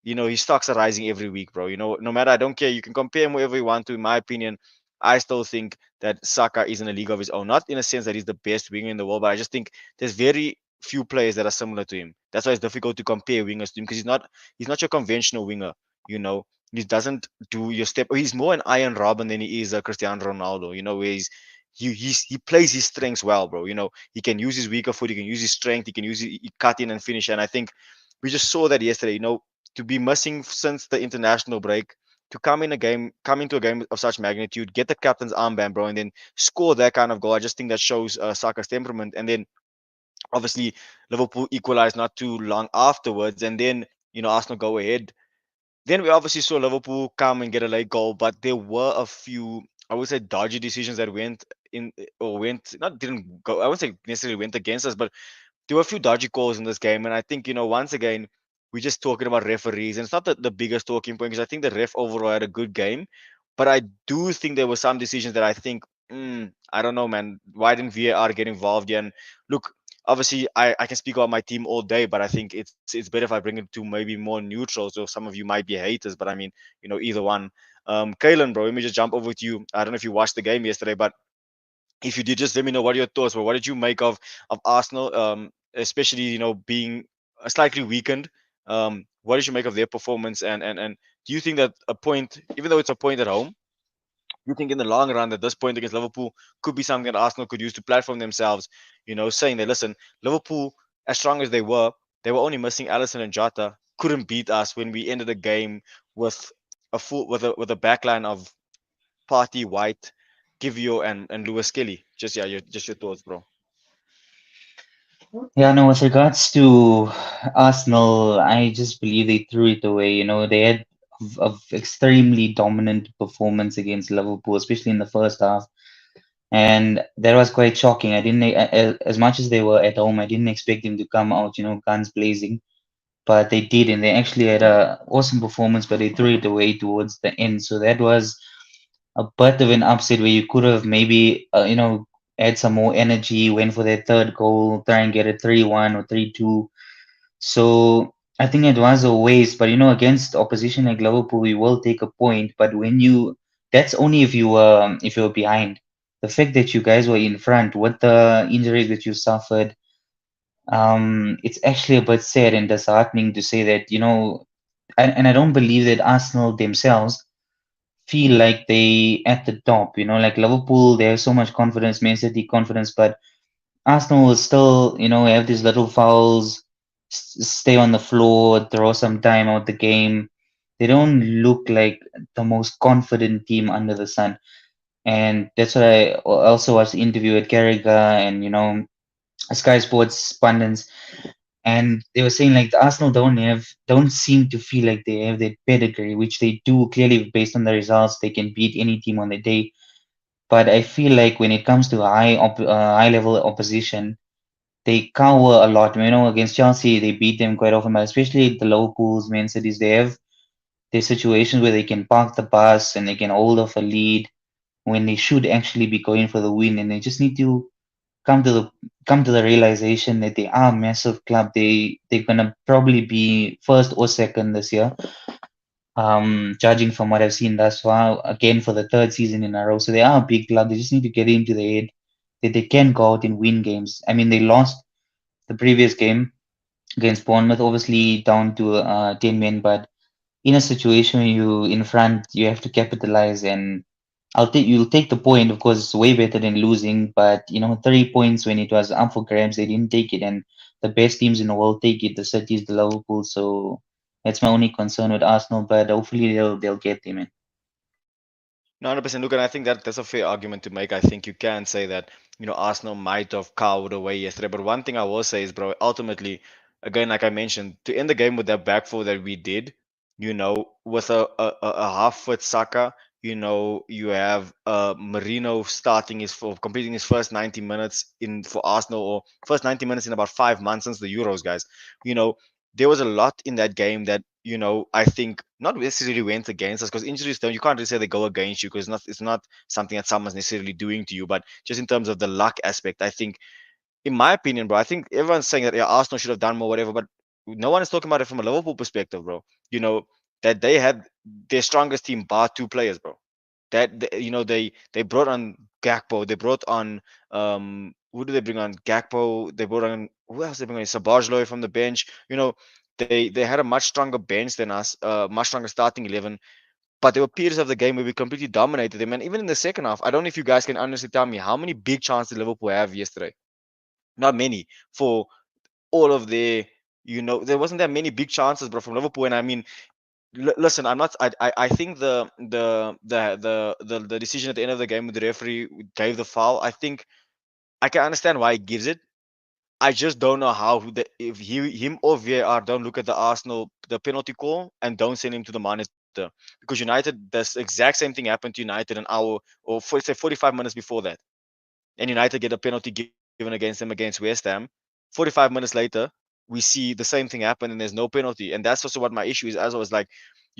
Speaker 1: his stocks are rising every week, bro. No matter, I don't care. You can compare him wherever you want to. In my opinion, I still think that Saka is in a league of his own. Not in a sense that he's the best winger in the world, but I just think there's very few players that are similar to him. That's why it's difficult to compare wingers to him because he's not your conventional winger. You know, he doesn't do your step. He's more an Iron Robin than he is a Cristiano Ronaldo. Where he plays his strengths well, bro. He can use his weaker foot, he can use his strength, he can use he cut in and finish. And I think we just saw that yesterday. To be missing since the international break, to come into a game of such magnitude, get the captain's armband, bro, and then score that kind of goal. I just think that shows Saka's temperament. And then obviously Liverpool equalized not too long afterwards, and then Arsenal go ahead. Then we obviously saw Liverpool come and get a late goal, but there were a few, I would say, dodgy decisions that went in or went not didn't go. I would say necessarily went against us, but there were a few dodgy calls in this game, and I think once again we're just talking about referees, and it's not the biggest talking point because I think the ref overall had a good game, but I do think there were some decisions that I think, I don't know, man. Why didn't VAR get involved? Yeah, and look, obviously I can speak about my team all day, but I think it's better if I bring it to maybe more neutral. So some of you might be haters, but I mean, either one. Kalen, bro, let me just jump over to you. I don't know if you watched the game yesterday, but if you did, just let me know what your thoughts were. What did you make of Arsenal, especially being slightly weakened? What did you make of their performance? And do you think that a point, even though it's a point at home, you think in the long run that this point against Liverpool could be something that Arsenal could use to platform themselves? Saying that, listen, Liverpool, as strong as they were only missing Allison and Jota, couldn't beat us when we ended the game with a backline of Party, White, Kivio, and Lewis Kelly. Just your thoughts, bro.
Speaker 4: Yeah, no, with regards to Arsenal, I just believe they threw it away. They had of extremely dominant performance against Liverpool, especially in the first half. And that was quite shocking. I didn't, as much as they were at home, I didn't expect them to come out, guns blazing. But they did, and they actually had a awesome performance, but they threw it away towards the end. So that was a bit of an upset where you could have maybe, add some more energy, went for their third goal, try and get a 3-1 or 3-2. So I think it was a waste. But against opposition like Liverpool, you will take a point. But that's only if you were behind. The fact that you guys were in front with the injuries that you suffered, it's actually a bit sad and disheartening to say that, and I don't believe that Arsenal themselves feel like they at the top, like Liverpool, they have so much confidence, Man City confidence, but Arsenal will still, have these little fouls, stay on the floor, throw some time out the game. They don't look like the most confident team under the sun. And that's what I also watched the interview with Carragher and, Sky Sports pundits, and they were saying like the Arsenal don't seem to feel like they have that pedigree, which they do clearly based on the results. They can beat any team on the day, but I feel like when it comes to high level opposition, they cower a lot. Against Chelsea, they beat them quite often, but especially the Liverpools, Man Cities, they have their situations where they can park the bus and they can hold off a lead when they should actually be going for the win, and they just need to come to the come to the realization that they are a massive club. They're gonna probably be first or second this year. judging from what I've seen thus far, again for the third season in a row. So they are a big club. They just need to get into the head that they can go out and win games. I mean, they lost the previous game against Bournemouth, obviously down to 10 men, but in a situation where you in front, you have to capitalize, and you'll take the point. Of course, it's way better than losing, but 3 points when it was up for grabs, they didn't take it, and the best teams in the world take it, the cities, the Liverpool. So that's my only concern with Arsenal, but hopefully they'll get them in.
Speaker 1: No, 100%. Look, and I think that that's a fair argument to make. I think you can say that, Arsenal might have cowered away yesterday. But one thing I will say is, bro, ultimately, again, like I mentioned, to end the game with that back four that we did, with a half-foot Saka, you have Marino completing his first 90 minutes in for Arsenal, or first 90 minutes in about 5 months since the Euros, guys. You know, there was a lot in that game that I think not necessarily went against us, because injuries don't, you can't really say they go against you, because it's not something that someone's necessarily doing to you, but just in terms of the luck aspect, I think, in my opinion, bro, I think everyone's saying that, yeah, Arsenal should have done more, whatever, but no one is talking about it from a Liverpool perspective, bro. You know that they had their strongest team bar two players, bro. They brought on Gakpo, they brought on who did they bring on? Gakpo, they brought on, who else they bring on? Sabajloy from the bench. They had a much stronger bench than us, much stronger starting 11. But there were periods of the game where we completely dominated them, and even in the second half, I don't know if you guys can honestly tell me how many big chances did Liverpool have yesterday. Not many for all of their. There wasn't that many big chances, bro, from Liverpool. And I mean, listen, I'm not. I think the decision at the end of the game with the referee gave the foul. I think I can understand why he gives it. I just don't know how if him or VAR don't look at the penalty call and don't send him to the monitor, because United, this exact same thing happened to United an hour, or say 45 minutes before that, and United get a penalty given against them against West Ham. 45 minutes later, we see the same thing happen and there's no penalty, and that's also what my issue is. As I was like,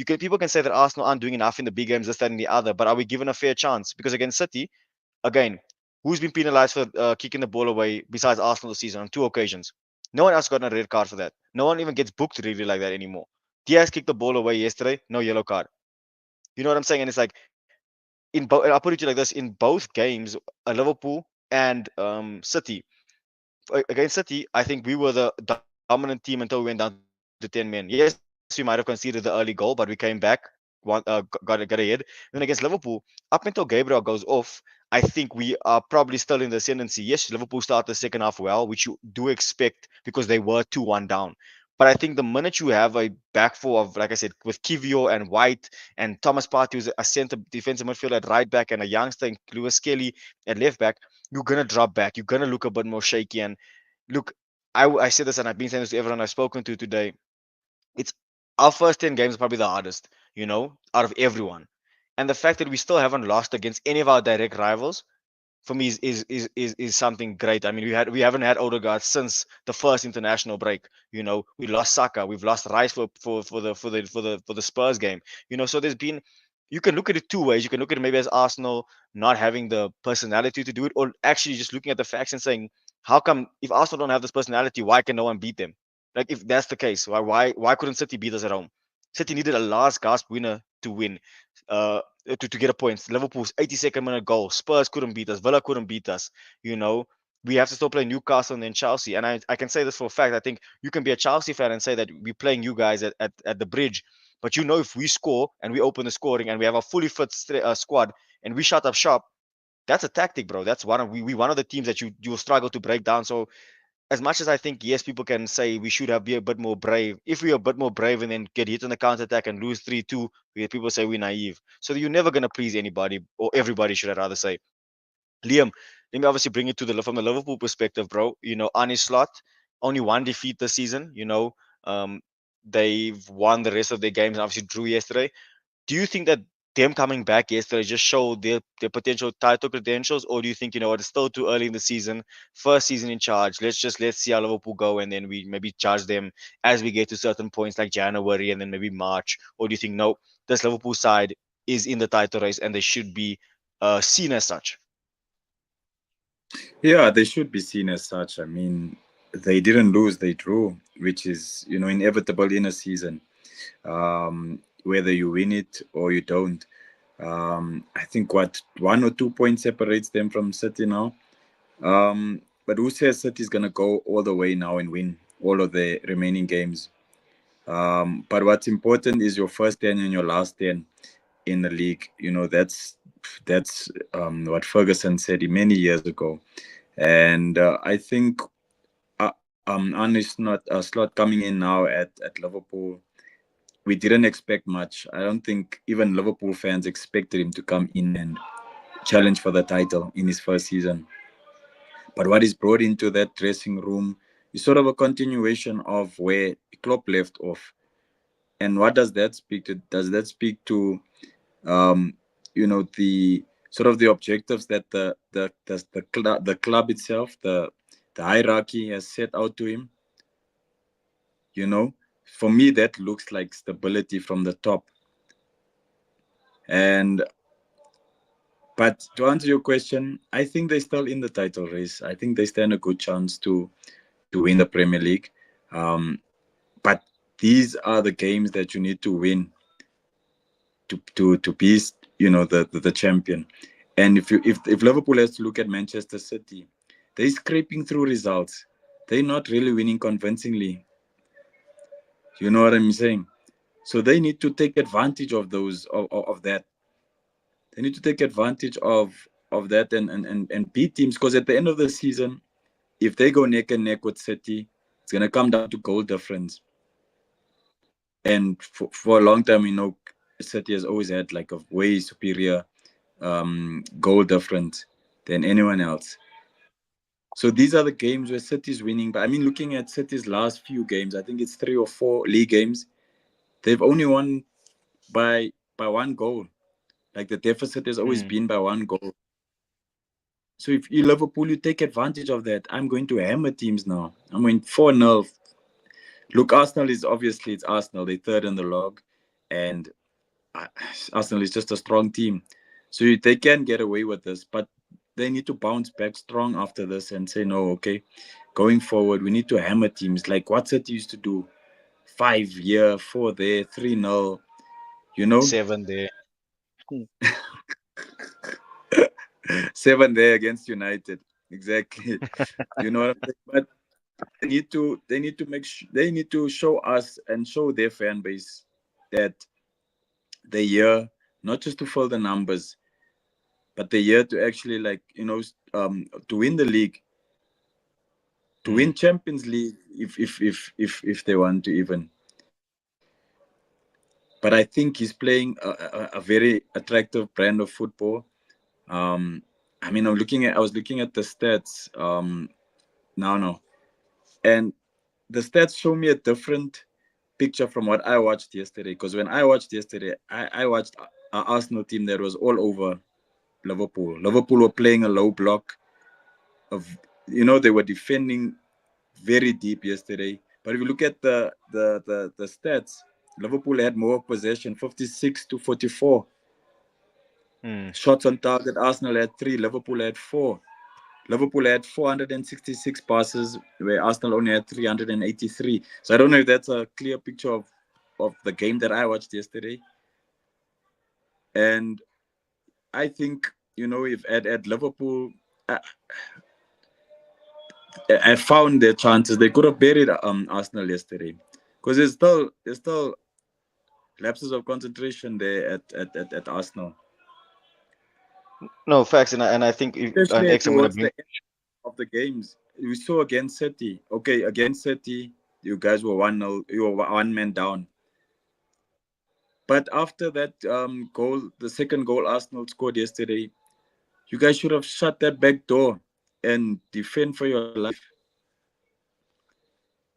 Speaker 1: people can say that Arsenal aren't doing enough in the big games, this, that, and the other, but are we given a fair chance? Because against City, again, who's been penalized for kicking the ball away besides Arsenal this season on two occasions? No one else got a red card for that. No one even gets booked really like that anymore. Diaz kicked the ball away yesterday, no yellow card. You know what I'm saying? And it's like, I'll put it to you like this: in both games, Liverpool and City, against City, I think we were the dominant team until we went down to 10 men. Yes, we might have conceded the early goal, but we came back, got ahead. And then against Liverpool, up until Gabriel goes off, I think we are probably still in the ascendancy. Yes, Liverpool started the second half well, which you do expect because they were 2-1 down. But I think the minute you have a back four of, like I said, with Kivio and White and Thomas Partey, who's a center defensive midfielder at right back, and a youngster in Lewis Kelly at left back, you're gonna drop back. You're gonna look a bit more shaky. And look, I said this, and I've been saying this to everyone I've spoken to today. It's our first 10 games are probably the hardest, out of everyone. And the fact that we still haven't lost against any of our direct rivals, for me, is something great. I mean, we haven't had Odegaard since the first international break. We lost Saka, we've lost Rice for the Spurs game. So there's been, you can look at it two ways. You can look at it maybe as Arsenal not having the personality to do it, or actually just looking at the facts and saying, how come if Arsenal don't have this personality, why can no one beat them? Like, if that's the case, why couldn't City beat us at home? City needed a last gasp winner to win, to get a point. Liverpool's 82nd minute goal. Spurs couldn't beat us. Villa couldn't beat us. You know, we have to still play Newcastle and then Chelsea. And I can say this for a fact. I think you can be a Chelsea fan and say that we're playing you guys at the bridge. But if we score and we open the scoring and we have a fully fit squad and we shut up shop, that's a tactic, bro. That's we one of the teams that you'll struggle to break down. So as much as I think, yes, people can say we should have be a bit more brave. If we're a bit more brave and then get hit on the counter attack and lose 3-2, people say we're naive. So you're never gonna please anybody, or everybody, should I rather say. Liam, let me obviously bring it to from the Liverpool perspective, bro. Arne Slot, only one defeat this season. Um, they've won the rest of their games and obviously drew yesterday. Do you think that them coming back yesterday just showed their potential title credentials, or do you think, it's still too early in the season, first season in charge? Let's see how Liverpool go, and then we maybe judge them as we get to certain points like January and then maybe March. Or do you think, no, this Liverpool side is in the title race and they should be seen as such?
Speaker 2: Yeah, they should be seen as such. I mean, they didn't lose, they drew, which is, inevitable in a season. whether you win it or you don't. I think what 1 or 2 points separates them from City now. But who says City is gonna go all the way now and win all of the remaining games? But what's important is your first 10 and your last 10 in the league. You know, that's what Ferguson said many years ago. And I think Arne's not slot coming in now at Liverpool. We didn't expect much. I don't think even Liverpool fans expected him to come in and challenge for the title in his first season. But what is brought into that dressing room is sort of a continuation of where Klopp left off. And what does that speak to? Does that speak to, the sort of the objectives that the club itself, the hierarchy has set out to him? You know, for me, that looks like stability from the top. And but to answer your question, I think they're still in the title race. I think they stand a good chance to win the Premier League. Um, but these are the games that you need to win to be the champion. And if Liverpool has to look at Manchester City, they're scraping through results. They're not really winning convincingly. You know what I'm saying? So they need to take advantage of those of that. They need to take advantage of that and beat teams, because at the end of the season, if they go neck and neck with City, it's gonna come down to goal difference. And for a long time, City has always had like a way superior goal difference than anyone else. So these are the games where City's winning. But I mean, looking at City's last few games, I think it's 3 or 4 league games. They've only won by 1 goal. Like the deficit has always
Speaker 1: Mm.
Speaker 2: been by 1 goal. So if you Liverpool, you take advantage of that. I'm going to hammer teams now. I'm going 4-0. Look, Arsenal is obviously it's Arsenal. They're third in the log, and uh, Arsenal is just a strong team. So they can get away with this, but they need to bounce back strong after this and say, no, okay, going forward, we need to hammer teams like what City used to do. 5 here, 4 there, 3-0, you know,
Speaker 1: 7 there. Hmm.
Speaker 2: 7 there against United. Exactly. You know what I'm saying? But they need to show us and show their fan base that they're here not just to fill the numbers, but they're here to actually to win the league, to
Speaker 1: Mm.
Speaker 2: win Champions League if they want to even. But I think he's playing a very attractive brand of football. Um, I mean, I was looking at the stats now, and the stats show me a different picture from what I watched yesterday. Because when I watched yesterday, I watched an Arsenal team that was all over Liverpool. Liverpool were playing a low block of, they were defending very deep yesterday. But if you look at the stats, Liverpool had more possession, 56 to 44.
Speaker 1: Mm.
Speaker 2: Shots on target, Arsenal had 3, Liverpool had 4. Liverpool had 466 passes, where Arsenal only had 383. So I don't know if that's a clear picture of the game that I watched yesterday. And I think, if at Liverpool, I found their chances. They could have buried Arsenal yesterday, because there's still lapses of concentration there at Arsenal,
Speaker 1: No facts, and I think and
Speaker 2: especially
Speaker 1: X, I'm gonna
Speaker 2: towards
Speaker 1: bring.
Speaker 2: the end of the games. We saw against City. Okay, against City, you guys were 1-0. You were one man down. But after that goal, the second goal Arsenal scored yesterday, you guys should have shut that back door and defend for your life.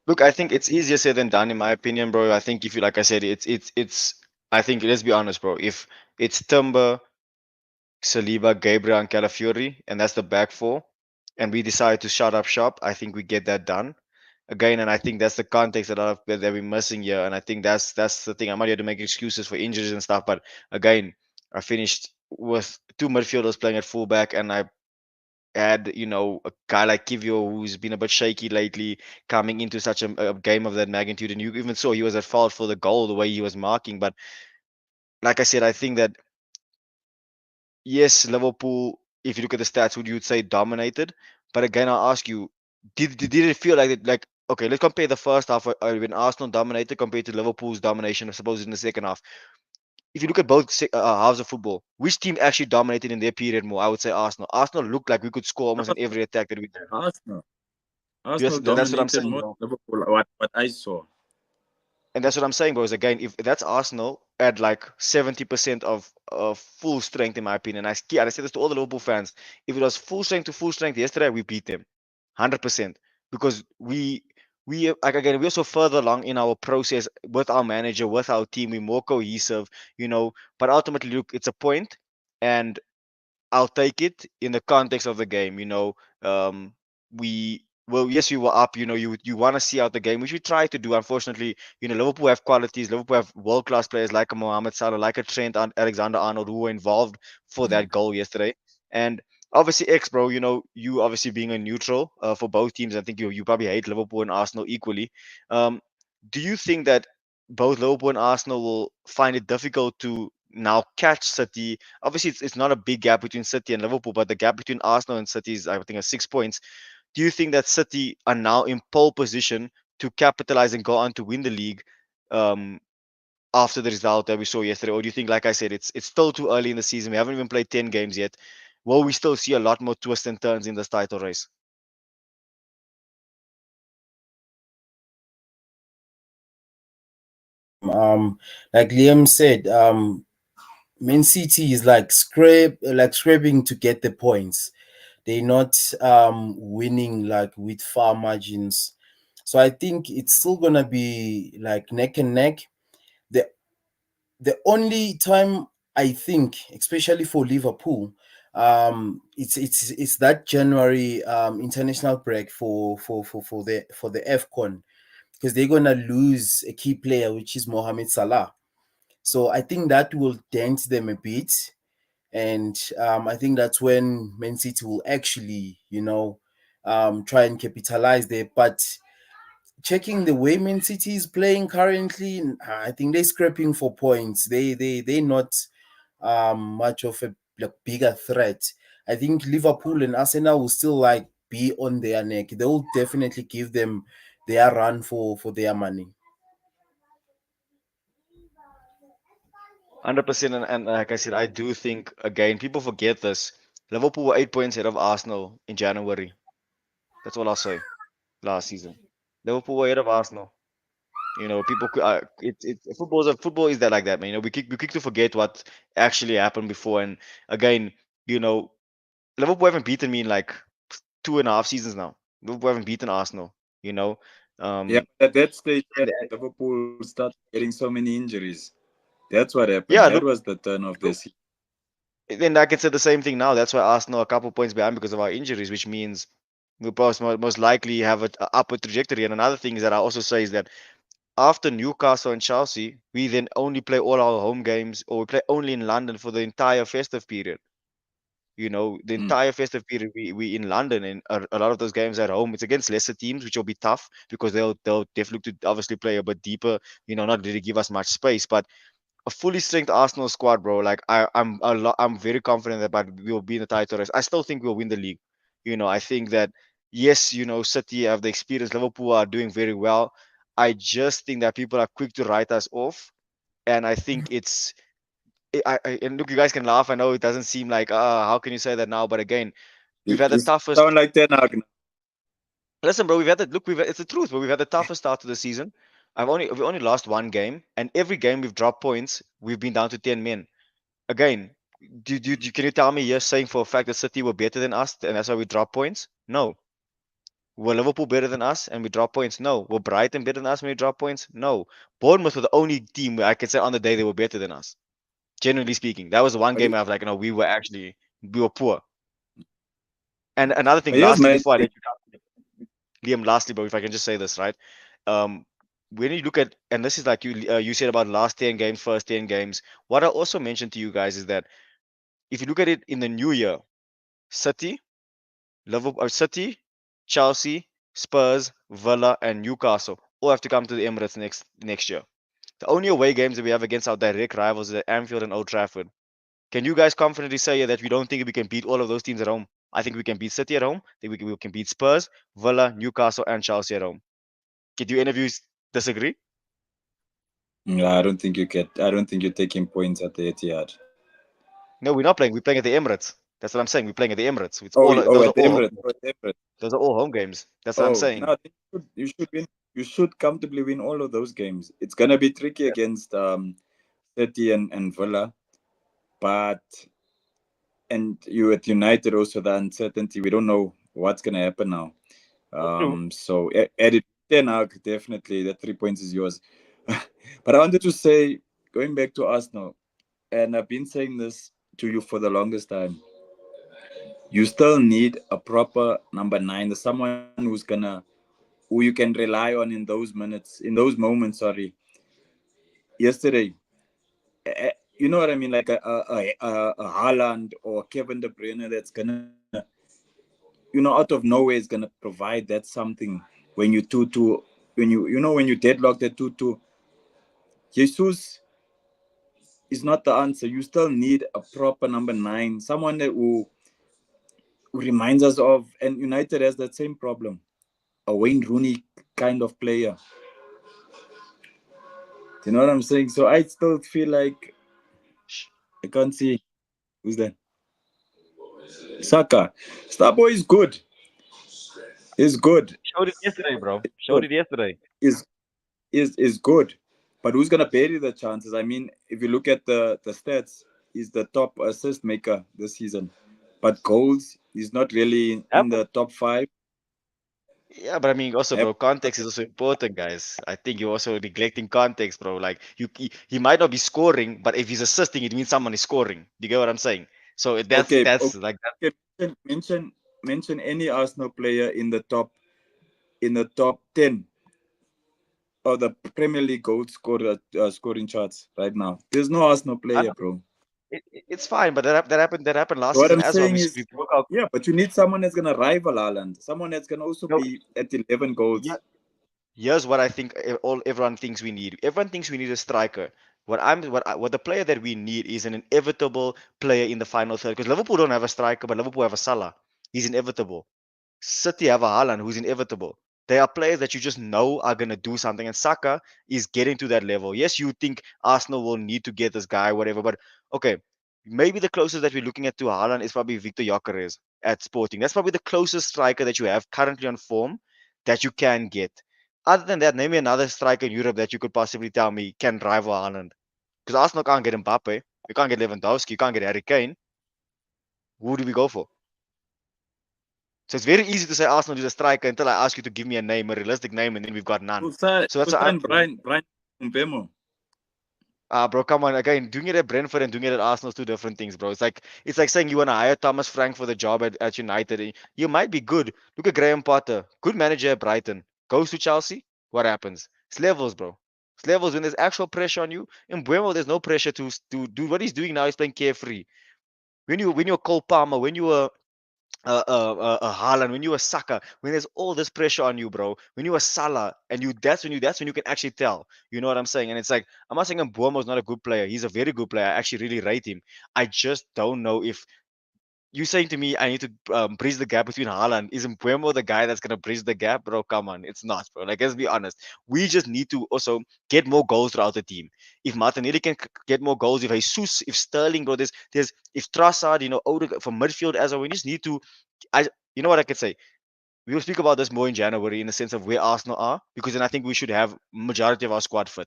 Speaker 1: Look, I think it's easier said than done, in my opinion, bro. I think if you, like I said, it's. I think let's be honest, bro. If it's Timber, Saliba, Gabriel, and Calafiori, and that's the back four, and we decide to shut up shop, I think we get that done again. And I think that's the context that we're missing here. And I think that's the thing. I'm not here to make excuses for injuries and stuff, but again, I finished with two midfielders playing at fullback, and I had a guy like Kivio who's been a bit shaky lately, coming into such a game of that magnitude. And you even saw he was at fault for the goal, the way he was marking. But like I said, I think that yes, Liverpool, if you look at the stats, would you say dominated? But again, I'll ask you, did it feel like it? Like, okay, let's compare the first half when Arsenal dominated compared to Liverpool's domination, I suppose, in the second half. If you look at both halves of football, which team actually dominated in their period more? I would say Arsenal. Arsenal looked like we could score almost in every attack that we did.
Speaker 2: Arsenal.
Speaker 1: Yes,
Speaker 2: Arsenal
Speaker 1: that's what I'm
Speaker 2: dominated
Speaker 1: saying,
Speaker 2: more
Speaker 1: bro.
Speaker 2: than Liverpool. What I saw.
Speaker 1: And that's what I'm saying, bro. Is again, if that's Arsenal at like 70% of full strength, in my opinion, and I say this to all the Liverpool fans. If it was full strength to full strength yesterday, we beat them, 100%. Because like again, we're so further along in our process with our manager, with our team. We're more cohesive, you know. But ultimately, look, it's a point, and I'll take it in the context of the game. Yes, we were up. You want to see out the game, which we try to do. Unfortunately, Liverpool have qualities. Liverpool have world class players like a Mohamed Salah, like a Trent Alexander Arnold, who were involved for
Speaker 2: Mm.
Speaker 1: that goal yesterday. And obviously, bro, you obviously being a neutral for both teams, I think you probably hate Liverpool and Arsenal equally. Um, do you think that both Liverpool and Arsenal will find it difficult to now catch City? Obviously, it's not a big gap between City and Liverpool, but the gap between Arsenal and City is, I think, 6 points. Do you think that City are now in pole position to capitalize and go on to win the league um, after the result that we saw yesterday? Or do you think, like I said, it's still too early in the season? We haven't even played 10 games yet. Will we still see a lot more twists and turns in this title race?
Speaker 3: Like Liam said, Man City is like scraping to get the points. They're not winning like with far margins. So I think it's still gonna be like neck and neck. The the only time I think, especially for Liverpool, it's that January international break for the AFCON, because they're gonna lose a key player, which is Mohamed Salah. So I think that will dent them a bit, and I think that's when Man City will actually, try and capitalize there. But checking the way Man City is playing currently, I think they're scraping for points. They're not much of a like bigger threat. I think Liverpool and Arsenal will still like be on their neck. They will definitely give them their run for their money.
Speaker 1: 100%. And like I said, I do think, again, people forget this. Liverpool were 8 points ahead of Arsenal in January. That's all I'll say. Last season, Liverpool were ahead of Arsenal. People. Football is that like that, man. We quick to forget what actually happened before. And again, you know, Liverpool haven't beaten me in like 2.5 seasons now. Liverpool haven't beaten Arsenal. You know,
Speaker 2: Yeah,
Speaker 1: um,
Speaker 2: at that stage,
Speaker 1: and
Speaker 2: Liverpool started getting so many injuries. That's what happened.
Speaker 1: yeah,
Speaker 2: That
Speaker 1: look,
Speaker 2: was the turn of the season.
Speaker 1: then I can say the same thing now. That's why Arsenal are a couple points behind because of our injuries, which means we'll most likely have a upward trajectory. And another thing is that I also say is that after Newcastle and Chelsea, we then only play all our home games, or we play only in London for the entire festive period. The
Speaker 2: Mm.
Speaker 1: entire festive period we in London, and a lot of those games at home. It's against lesser teams, which will be tough because they'll definitely look to obviously play a bit deeper. Not really give us much space, but a fully strength Arsenal squad, bro. Like I'm very confident that but we'll be in the title race. I still think we'll win the league. I think that yes, City have the experience. Liverpool are doing very well. I just think that people are quick to write us off, and I think and look, you guys can laugh. I know it doesn't seem like how can you say that now? But again, we've had the
Speaker 2: You
Speaker 1: toughest.
Speaker 2: sound like Ten Hag now.
Speaker 1: Listen, bro, we've had the look. It's the truth, but we've had the toughest start to the season. We only lost one game, and every game we've dropped points. We've been down to 10 men. Again, can you tell me you're saying for a fact that City were better than us and that's why we drop points? No. Were Liverpool better than us and we drop points? No. Were Brighton better than us when we drop points? No. Bournemouth were the only team where I can say on the day they were better than us. Generally speaking, that was the one
Speaker 2: But
Speaker 1: game I was like, we were poor. And another thing,
Speaker 2: here's
Speaker 1: lastly,
Speaker 2: my
Speaker 1: before I
Speaker 2: thing.
Speaker 1: let you go, Liam, lastly, bro, if I can just say this, right? Um, when you look at, and this is like you said about last 10 games, first 10 games, what I also mentioned to you guys is that if you look at it in the new year, City, Liverpool, City, Chelsea, Spurs, Villa, and Newcastle all have to come to the Emirates next year. The only away games that we have against our direct rivals is at Anfield and Old Trafford. Can you guys confidently say that we don't think we can beat all of those teams at home? I think we can beat City at home. I think we can beat Spurs, Villa, Newcastle, and Chelsea at home. Can you any of you disagree?
Speaker 2: Yeah, I don't think you get. I don't think you're taking points at the Etihad.
Speaker 1: No, we're not playing. We're playing at the Emirates. That's what I'm saying. We're playing at the Emirates. It's
Speaker 2: Oh,
Speaker 1: all
Speaker 2: oh,
Speaker 1: those are
Speaker 2: at the
Speaker 1: all home.
Speaker 2: Emirates. Oh, at the Emirates.
Speaker 1: Those are all home games. That's what I'm
Speaker 2: Oh,
Speaker 1: saying.
Speaker 2: no, you should win. You should comfortably win all of those games. It's gonna be tricky against City and Villa, but and you at United also the uncertainty. We don't know what's gonna happen now.
Speaker 1: True.
Speaker 2: So edit Ten Hag, definitely the 3 points is yours. But I wanted to say, going back to Arsenal, and I've been saying this to you for the longest time. You still need a proper number 9, someone who you can rely on in those minutes, in those moments. Sorry, yesterday, you know what I mean, like a Haaland or Kevin De Bruyne that's gonna, out of nowhere is gonna provide that something when you 2-2, when you deadlock that 2-2. Jesus is not the answer. You still need a proper number 9, someone who reminds us of, and United has that same problem, a Wayne Rooney kind of player. You know what I'm saying? So I still feel like I can't see who's that. Saka. Starboy is good. Is good.
Speaker 1: Showed it yesterday, bro.
Speaker 2: Is
Speaker 1: Showed
Speaker 2: good.
Speaker 1: it yesterday.
Speaker 2: Is good. But who's gonna bury the chances? I mean, if you look at the stats, he's the top assist maker this season. But goals, he's not really in
Speaker 1: Happened.
Speaker 2: the top 5.
Speaker 1: Yeah, but I mean, also, bro, context is also important, guys. I think you're also neglecting context, bro. Like, he might not be scoring, but if he's assisting, it means someone is scoring. Do you get what I'm saying? So
Speaker 2: Okay,
Speaker 1: that's like that.
Speaker 2: okay. Mention any Arsenal player in the top 10 of the Premier League goal scoring charts right now. There's no Arsenal
Speaker 1: I
Speaker 2: player,
Speaker 1: know
Speaker 2: bro.
Speaker 1: it's fine, but that happened last
Speaker 2: What
Speaker 1: season
Speaker 2: I'm
Speaker 1: as well.
Speaker 2: saying
Speaker 1: We
Speaker 2: is,
Speaker 1: broke out.
Speaker 2: yeah, but you need someone that's gonna rival Haaland, someone that's gonna also
Speaker 1: No,
Speaker 2: be at 11 goals.
Speaker 1: yeah, here's what I think everyone thinks we need. Everyone thinks we need a striker. What the player that we need is an inevitable player in the final third. Because Liverpool don't have a striker, but Liverpool have a Salah. He's inevitable. City have a Haaland who's inevitable. There are players that you just know are gonna do something, and Saka is getting to that level. Yes, you think Arsenal will need to get this guy, whatever, but okay, maybe the closest that we're looking at to Haaland is probably Victor Gyökeres at Sporting. That's probably the closest striker that you have currently on form that you can get. Other than that, name me another striker in Europe that you could possibly tell me can rival Haaland. Because Arsenal can't get Mbappe, you can't get Lewandowski, you can't get Harry Kane. Who do we go for? So it's very easy to say Arsenal is a striker until I ask you to give me a name, a realistic name, and then we've got none. So that's what I'm
Speaker 2: Usain
Speaker 1: saying.
Speaker 2: Brian Mbemo.
Speaker 1: Bro, come on. Again, doing it at Brentford and doing it at Arsenal is two different things, bro. It's like saying you want to hire Thomas Frank for the job at United. You might be good. Look at Graham Potter, good manager at Brighton. Goes to Chelsea, what happens? It's levels, bro. It's levels when there's actual pressure on you. In Buemo, there's no pressure to do what he's doing now. He's playing carefree. When you're Cole Palmer, when you were Haaland, when you a Saka, when there's all this pressure on you, bro, when you a Salah, and that's when you can actually tell. You know what I'm saying? And it's like I'm not saying Mbumo's not a good player. He's a very good player. I actually really rate him. I just don't know if you saying to me I need to bridge the gap between Haaland. Is Mbumo the guy that's gonna bridge the gap, bro? Come on, it's not, bro. Like let's be honest. We just need to also get more goals throughout the team. If Martinelli can get more goals, if Jesus, if Sterling, bro, there's if Trossard, Odegaard from midfield as well. We just need to you know what I could say? We will speak about this more in January in the sense of where Arsenal are, because then I think we should have majority of our squad fit.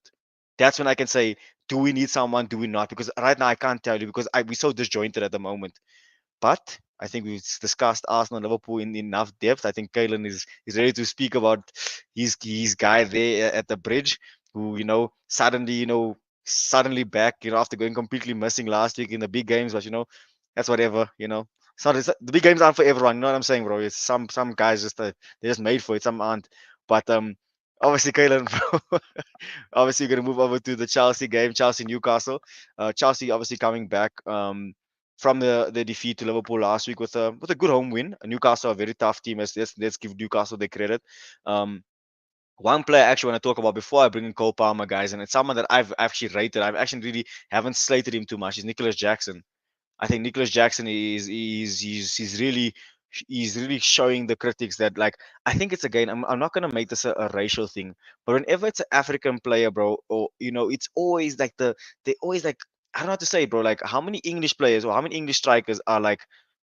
Speaker 1: That's when I can say, do we need someone? Do we not? Because right now I can't tell you because we're so disjointed at the moment. But I think we've discussed Arsenal and Liverpool in enough depth. I think Kalen is ready to speak about his guy there at the bridge, who suddenly back, after going completely missing last week in the big games. But that's whatever. The big games aren't for everyone. You know what I'm saying, bro? It's some guys they're just made for it. Some aren't. But obviously, Kalen, bro, obviously you're gonna move over to the Chelsea game, Chelsea Newcastle. Chelsea obviously coming back. From the defeat to Liverpool last week with a good home win. Newcastle a very tough team. Let's give Newcastle the credit. Um, One player I actually want to talk about before I bring in Cole Palmer, guys, and it's someone that I've actually rated. I've actually really haven't slated him too much. Is Nicholas Jackson. I think Nicholas Jackson he's really showing the critics that, like, I think it's, again, I'm not gonna make this a racial thing, but whenever it's an African player, bro, or it's always like they always like, I don't know how to say it, bro. Like, how many English players or how many English strikers are like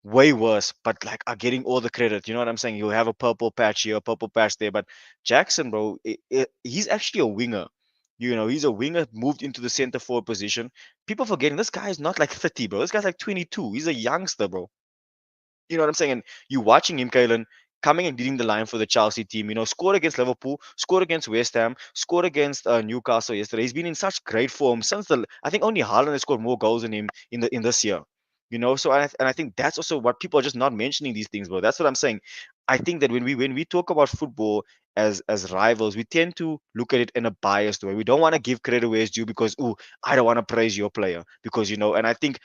Speaker 1: way worse, but like are getting all the credit. You know what I'm saying? You have a purple patch here, a purple patch there, but Jackson, bro, he's actually a winger. He's a winger moved into the center forward position. People forgetting this guy is not like 30, bro. This guy's like 22. He's a youngster, bro. You know what I'm saying? And you watching him, Kalen, coming and leading the line for the Chelsea team. Scored against Liverpool, scored against West Ham, scored against Newcastle yesterday. He's been in such great form since the. I think only Haaland has scored more goals than him in this year. So and I think that's also what people are just not mentioning these things, bro. That's what I'm saying. I think that when we talk about football as rivals, we tend to look at it in a biased way. We don't want to give credit where it's due because, ooh, I don't want to praise your player because, and I think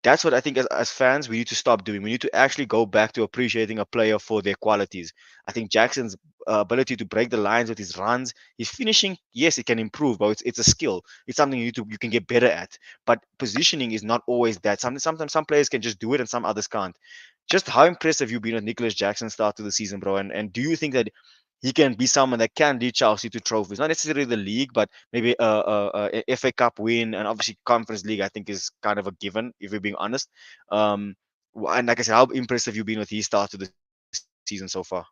Speaker 1: that's what I think as fans we need to stop doing. We need to actually go back to appreciating a player for their qualities. I think Jackson's ability to break the lines with his runs, his finishing, yes, it can improve, but it's a skill. It's something you can get better at. But positioning is not always that. Sometimes some players can just do it and some others can't. Just how impressed have you been with Nicholas Jackson start to the season, bro? And do you think that he can be someone that can lead Chelsea to trophies? Not necessarily the league, but maybe a FA Cup win, and obviously Conference League. I think is kind of a given if we're being honest. And like I said, how impressed have you been with his start to the season so far?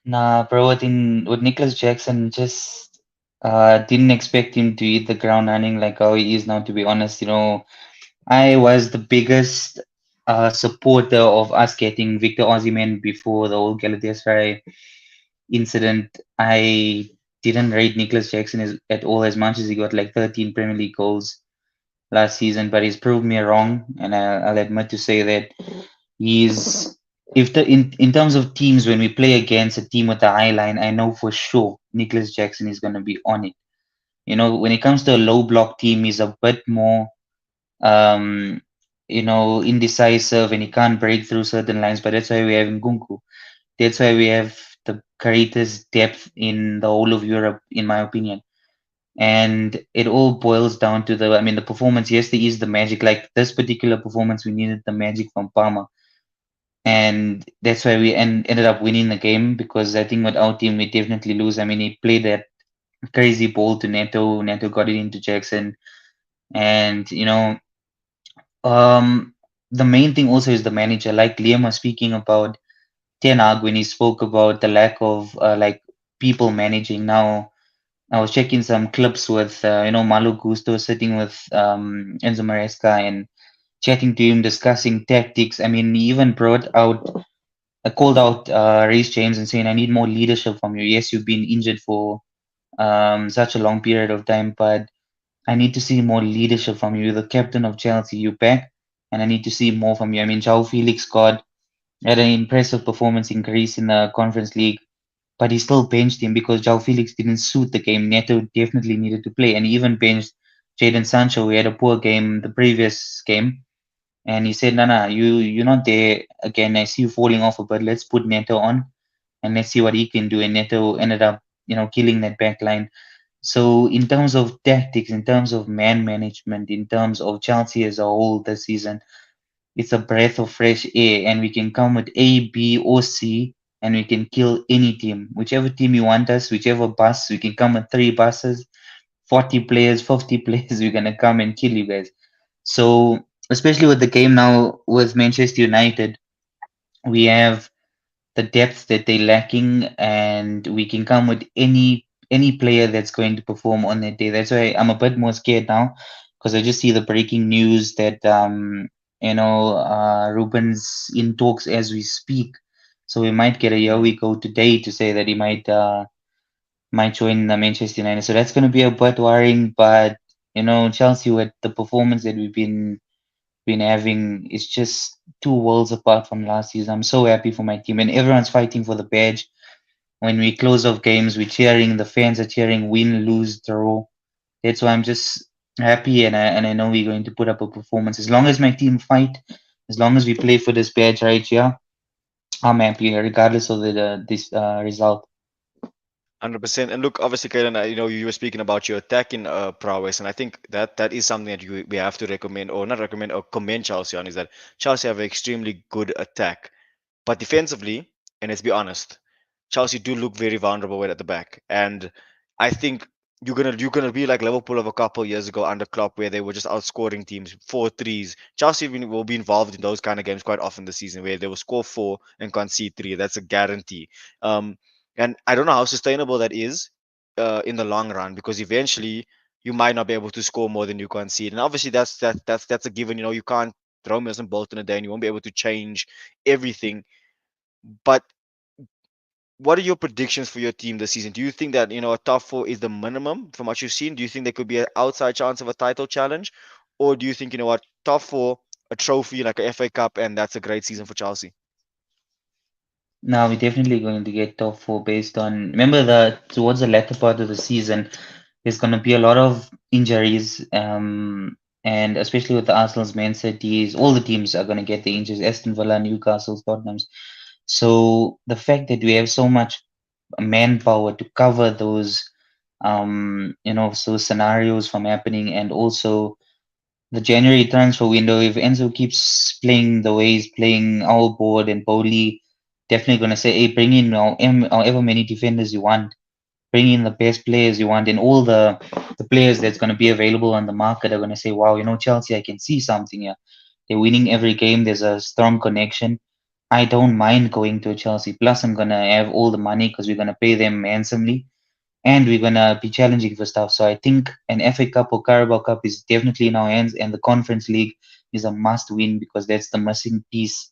Speaker 4: Nah, bro, with Nicholas Jackson, just didn't expect him to hit the ground running like how he is now, to be honest. I was the biggest supporter of us getting Victor Osimhen before the whole Galatasaray incident. I didn't rate Nicholas Jackson at all as much as he got like 13 Premier League goals last season, but he's proved me wrong, and I'll admit to say that he's if the in terms of teams when we play against a team with a high line, I know for sure Nicholas Jackson is going to be on it. When it comes to a low block team, he's a bit more um, indecisive and he can't break through certain lines. But that's why we have Nkunku. That's why we have the greatest depth in the whole of Europe, in my opinion. And it all boils down to the performance. Yes, there is the magic. Like this particular performance, we needed the magic from Palmer. And that's why we ended up winning the game because I think with our team, we definitely lose. I mean, he played that crazy ball to Neto. Neto got it into Jackson. And, um, the main thing also is the manager. Like Liam was speaking about Ten Hag when he spoke about the lack of like people managing. Now, I was checking some clips with Malo Gusto sitting with Enzo Maresca and chatting to him, discussing tactics. I mean, he even called out Reece James and saying, "I need more leadership from you. Yes, you've been injured for such a long period of time, but I need to see more leadership from you. You're the captain of Chelsea, you back, and I need to see more from you." I mean, João Felix had an impressive performance in Greece in the Conference League, but he still benched him because João Felix didn't suit the game. Neto definitely needed to play, and he even benched Jadon Sancho, who had a poor game the previous game. And he said, "No, you're not there again. I see you falling off a bit. Let's put Neto on, and let's see what he can do." And Neto ended up, killing that back line. So in terms of tactics, in terms of man management, in terms of Chelsea as a whole this season, it's a breath of fresh air, and we can come with A, B, or C, and we can kill any team. Whichever team you want us, whichever bus, we can come with 3 buses, 40 players, 50 players, we're gonna come and kill you guys. So especially with the game now with Manchester United, we have the depth that they're lacking, and we can come with any player that's going to perform on that day. That's why I'm a bit more scared now, because I just see the breaking news that Ruben's in talks as we speak. So we might get a here we go today to say that he might join the Manchester United. So that's going to be a bit worrying. But Chelsea with the performance that we've been having is just two worlds apart from last season. I'm so happy for my team, and everyone's fighting for the badge. When we close off games, we're cheering. The fans are cheering. Win, lose, draw. That's why I'm just happy, and I know we're going to put up a performance. As long as my team fight, as long as we play for this badge right here, I'm happy regardless of this result.
Speaker 1: 100%. And look, obviously, Kaden, you were speaking about your attacking prowess, and I think that is something that we have to recommend, or not recommend, or commend Chelsea on, is that Chelsea have an extremely good attack. But defensively, and let's be honest, Chelsea do look very vulnerable right at the back. And I think you're gonna be like Liverpool of a couple years ago under Klopp, where they were just outscoring teams 4-3s. Chelsea will be involved in those kind of games quite often this season, where they will score four and concede three. That's a guarantee. Um, and I don't know how sustainable that is in the long run, because eventually you might not be able to score more than you concede. And obviously that's a given. You can't throw Mills and Bolt in a day, and you won't be able to change everything. But what are your predictions for your team this season? Do you think that a top four is the minimum from what you've seen? Do you think there could be an outside chance of a title challenge, or do you think what, top four, a trophy like a FA Cup, and that's a great season for Chelsea?
Speaker 4: Now we're definitely going to get top four based on. Remember that towards the latter part of the season, there's going to be a lot of injuries, and especially with the Arsenal's, Man City's, all the teams are going to get the injuries. Aston Villa, Newcastle, Tottenham's. So the fact that we have so much manpower to cover those, so scenarios from happening, and also the January transfer window, if Enzo keeps playing the way he's playing our board, and Bowley definitely going to say, hey, bring in however many defenders you want, bring in the best players you want, and all the players that's going to be available on the market are going to say, wow, Chelsea, I can see something here. They're winning every game. There's a strong connection. I don't mind going to Chelsea. Plus, I'm going to have all the money because we're going to pay them handsomely, and we're gonna be challenging for stuff. So I think an FA Cup or Carabao Cup is definitely in our hands, and the Conference League is a must-win because that's the missing piece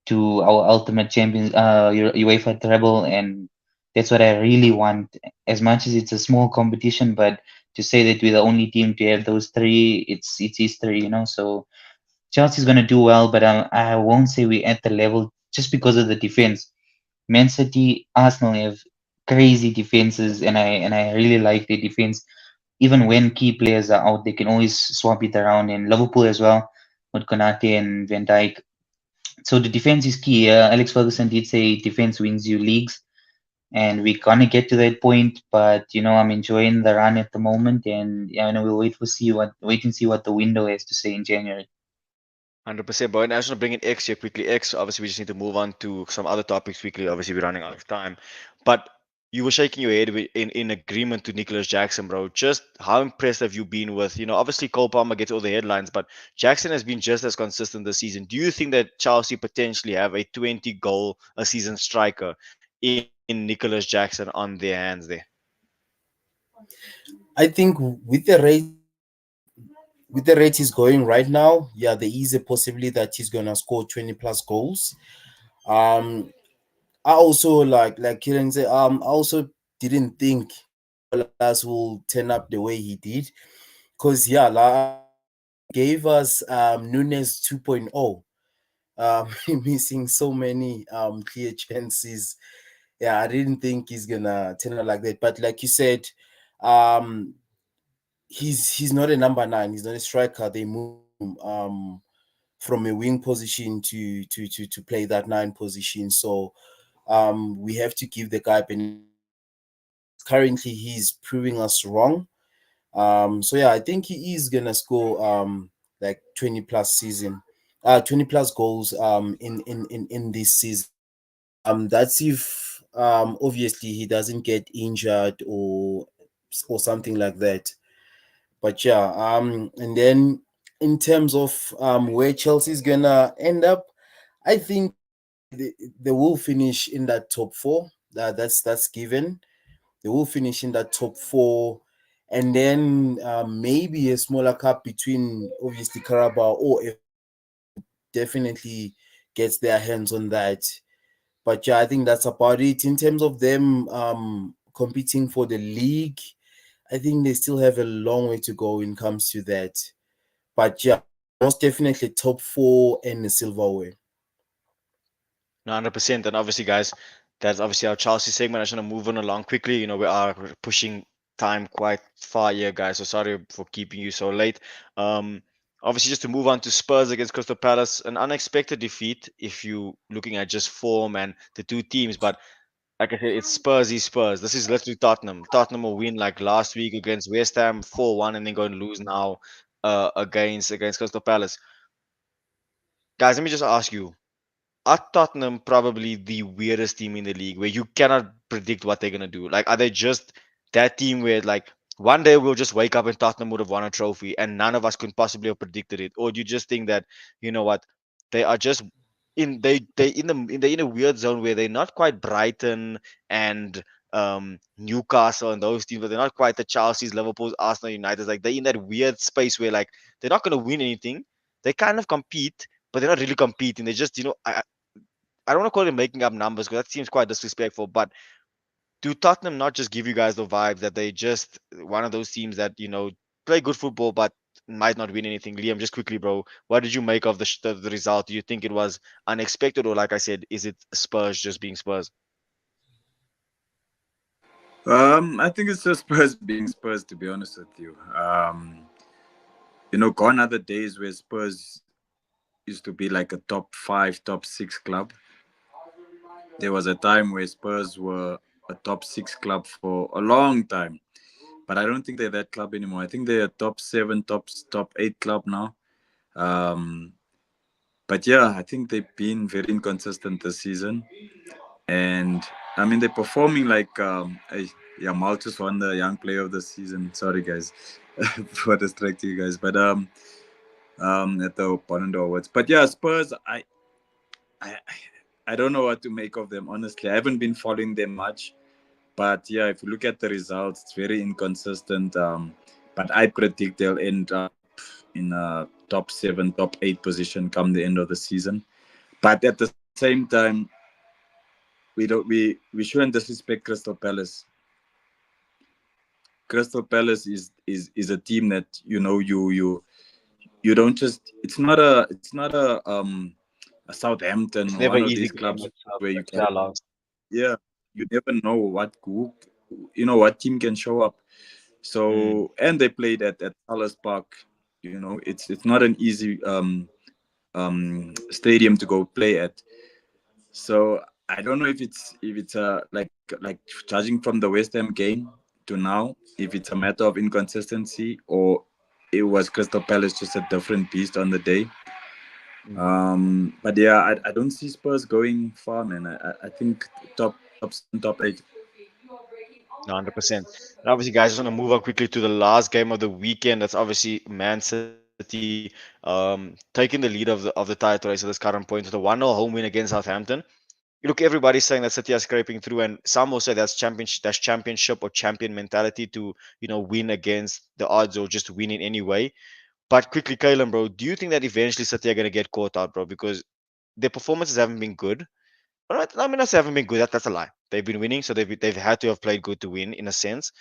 Speaker 4: to our ultimate champions, UEFA treble, and that's what I really want. As much as it's a small competition, but to say that we're the only team to have those three, it's history. So Chelsea's gonna do well, but I won't say we're at the level just because of the defense. Man City, Arsenal have crazy defenses, and I really like their defense. Even when key players are out, they can always swap it around. And Liverpool as well with Konate and Van Dijk. So the defense is key. Alex Ferguson did say defense wins you leagues, and we're gonna get to that point. But I'm enjoying the run at the moment, and we'll wait and see what the window has to say in January.
Speaker 1: 100%, but I just want to bring in X here quickly. X, obviously, we just need to move on to some other topics quickly. Obviously, we're running out of time. But you were shaking your head in agreement to Nicholas Jackson, bro. Just how impressed have you been with, obviously Cole Palmer gets all the headlines, but Jackson has been just as consistent this season. Do you think that Chelsea potentially have a 20 goal a season striker in Nicholas Jackson on their hands there?
Speaker 3: I think with the rate he's going right now, yeah, there is a possibility that he's gonna score 20 plus goals. Um, I also like Kieran said, I also didn't think Nicolas will turn up the way he did. Because yeah, gave us Nunes 2.0. Missing so many clear chances. Yeah, I didn't think he's gonna turn out like that. But like you said, um he's not a number nine, he's not a striker. They move him from a wing position to play that nine position. So we have to give the guy currently he's proving us wrong. So yeah, I think he is gonna score like 20 plus season, 20 plus goals in this season. That's if obviously he doesn't get injured or something like that. But yeah, and then in terms of where Chelsea's gonna end up, I think they will finish in that top four. That's given. They will finish in that top four, and then maybe a smaller cup between obviously Carabao or if definitely gets their hands on that. But yeah, I think that's about it in terms of them competing for the league. I think they still have a long way to go when it comes to that. But yeah, most definitely top four and the silverware.
Speaker 1: 100%. And obviously, guys, that's obviously our Chelsea segment. I just want to move on along quickly. We are pushing time quite far here, guys. So sorry for keeping you so late. Um, Obviously, just to move on to Spurs against Crystal Palace, an unexpected defeat if you looking at just form and the two teams. But like I said, it's Spursy Spurs. This is literally Tottenham. Tottenham will win like last week against West Ham 4-1 and then go and lose now against Crystal Palace. Guys, let me just ask you, are Tottenham probably the weirdest team in the league where you cannot predict what they're gonna do? Like, are they just that team where like one day we'll just wake up and Tottenham would have won a trophy and none of us could possibly have predicted it? Or do you just think that, you know what, they are just in a weird zone where they're not quite Brighton and Newcastle and those teams, but they're not quite the Chelsea's, Liverpool's, Arsenal, United. Like they're in that weird space where like they're not gonna win anything. They kind of compete, but they're not really competing. They just, I don't want to call it making up numbers because that seems quite disrespectful. But do Tottenham not just give you guys the vibe that they just one of those teams that play good football but might not win anything? Liam, just quickly, bro, what did you make of the result? Do you think it was unexpected, or like I said, is it Spurs just being Spurs?
Speaker 2: I think it's just Spurs being Spurs, to be honest with you. Gone are the days where Spurs used to be like a top five, top six club. There was a time where Spurs were a top six club for a long time, but I don't think they're that club anymore. I think they're a top seven, top eight club now. Um, but yeah, I think they've been very inconsistent this season, and I mean they're performing like yeah, Malchus won the Young Player of the Season. Sorry guys for distracting you guys, but at the Ballon d'Or awards. But yeah, Spurs, I I don't know what to make of them, honestly. I haven't been following them much. But yeah, if you look at the results, it's very inconsistent. But I predict they'll end up in a top seven, top eight position come the end of the season. But at the same time, we shouldn't disrespect Crystal Palace. Crystal Palace is a team that you don't just it's not a Southampton
Speaker 1: It's
Speaker 2: or
Speaker 1: never
Speaker 2: one of
Speaker 1: easy
Speaker 2: these
Speaker 1: game.
Speaker 2: clubs where you
Speaker 1: It's
Speaker 2: can,
Speaker 1: Salah.
Speaker 2: yeah, you never know what team can show up.
Speaker 1: Mm.
Speaker 2: So and they played at Palace Park. It's not an easy stadium to go play at. So I don't know if it's like judging from the West Ham game to now, if it's a matter of inconsistency or it was Crystal Palace just a different beast on the day.
Speaker 1: Mm.
Speaker 2: But yeah, I don't see Spurs going far, man. I think top seven, top eight.
Speaker 1: 100%. And obviously, guys, just want to move on quickly to the last game of the weekend. That's obviously Man City taking the lead of the title race at this current point with a 1-0 home win against Southampton. Look, everybody's saying that City are scraping through, and some will say that's championship or champion mentality to win against the odds or just win in any way. But quickly, Kalen, bro, do you think that eventually City are gonna get caught out, bro? Because their performances haven't been good. All right, I mean, not say haven't been good. That's a lie. They've been winning, so they've had to have played good to win in a sense.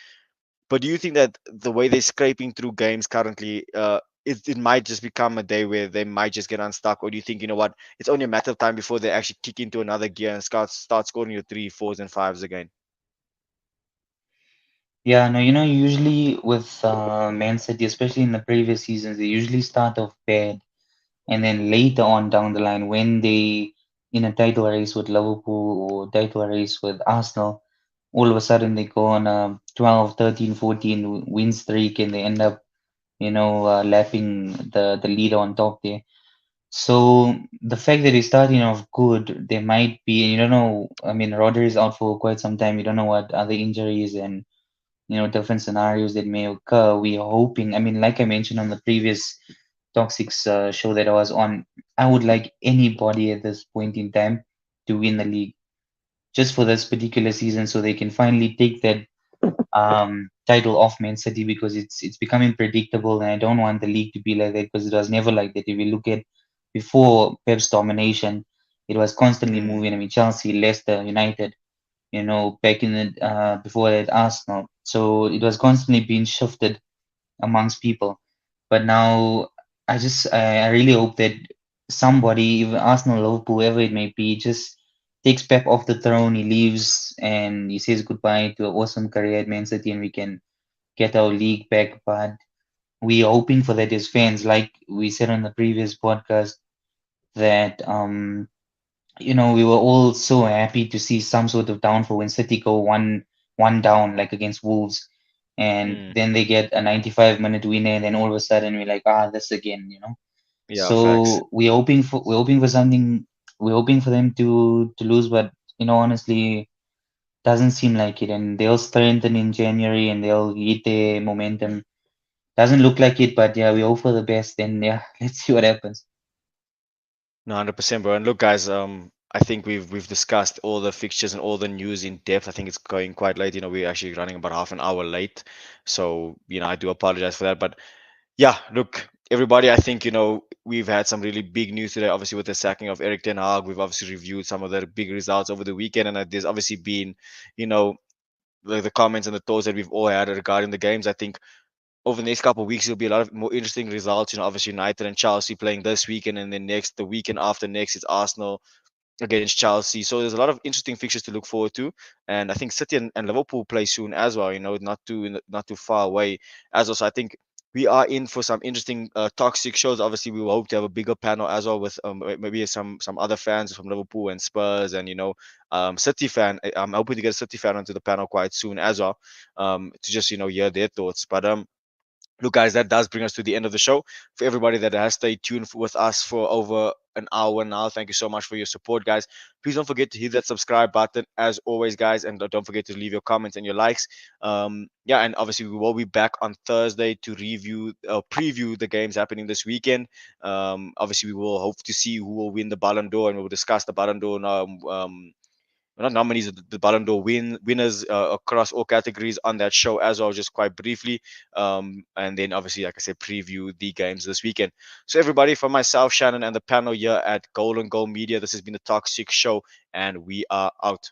Speaker 1: But do you think that the way they're scraping through games currently, it might just become a day where they might just get unstuck, or do you think it's only a matter of time before they actually kick into another gear and start scoring your three, fours, and fives again?
Speaker 4: Yeah, no, usually with Man City, especially in the previous seasons, they usually start off bad, and then later on down the line, when they in a title race with Liverpool or title race with Arsenal, all of a sudden they go on a 12, 13, 14 win streak, and they end up, lapping the leader on top there. So the fact that he's starting off good, there might be, and you don't know. I mean, Rodri is out for quite some time. You don't know what other injuries and different scenarios that may occur. We are hoping. I mean, like I mentioned on the previous TOX-6 show that I was on, I would like anybody at this point in time to win the league just for this particular season, so they can finally take that title off Man City, because it's becoming predictable, and I don't want the league to be like that, because it was never like that. If you look at before Pep's domination, it was constantly
Speaker 1: Mm.
Speaker 4: moving. I mean, Chelsea, Leicester, United, back in the before that Arsenal. So it was constantly being shifted amongst people. But now I really hope that somebody, even Arsenal, Liverpool, whoever it may be, just takes Pep off the throne. He leaves and he says goodbye to an awesome career at Man City, and we can get our league back. But we're hoping for that as fans, like we said on the previous podcast, that we were all so happy to see some sort of downfall when City go one down, like against Wolves, and
Speaker 1: Mm.
Speaker 4: then they get a 95-minute winner, and then all of a sudden we're like, this again.
Speaker 1: Yeah, facts.
Speaker 4: So we're hoping for something. We're hoping for them to lose, but honestly, doesn't seem like it. And they'll strengthen in January, and they'll get their momentum. Doesn't look like it, but yeah, we hope for the best. And yeah, let's see what happens.
Speaker 1: No, 100%, bro. And look, guys, I think we've discussed all the fixtures and all the news in depth. I think it's going quite late. We're actually running about half an hour late, so I do apologize for that. But yeah, look, everybody, I think we've had some really big news today. Obviously, with the sacking of Eric Ten Hag, we've obviously reviewed some of the big results over the weekend, and there's obviously been, you know, the comments and the thoughts that we've all had regarding the games. I think over the next couple of weeks, there'll be a lot of more interesting results. Obviously United and Chelsea playing this weekend, and then the weekend after next, it's Arsenal against Chelsea. So there's a lot of interesting fixtures to look forward to, and I think City and Liverpool play soon as well. Not too far away as well. So I think we are in for some interesting toxic shows. Obviously, we will hope to have a bigger panel as well with maybe some other fans from Liverpool and Spurs and City fan. I'm hoping to get a City fan onto the panel quite soon as well, to just hear their thoughts. But look, guys, that does bring us to the end of the show. For everybody that has stayed tuned with us for over an hour now, thank you so much for your support, guys. Please don't forget to hit that subscribe button as always, guys, and don't forget to leave your comments and your likes. Yeah, and obviously we will be back on Thursday to preview the games happening this weekend. Obviously, we will hope to see who will win the Ballon d'Or, and we'll discuss the Ballon d'Or not nominees, the Ballon d'Or winners across all categories on that show as well, just quite briefly. And then obviously, like I said, preview the games this weekend. So everybody, from myself, Shannon, and the panel here at Goal and Goal Media, this has been the TOX-6 show, and we are out.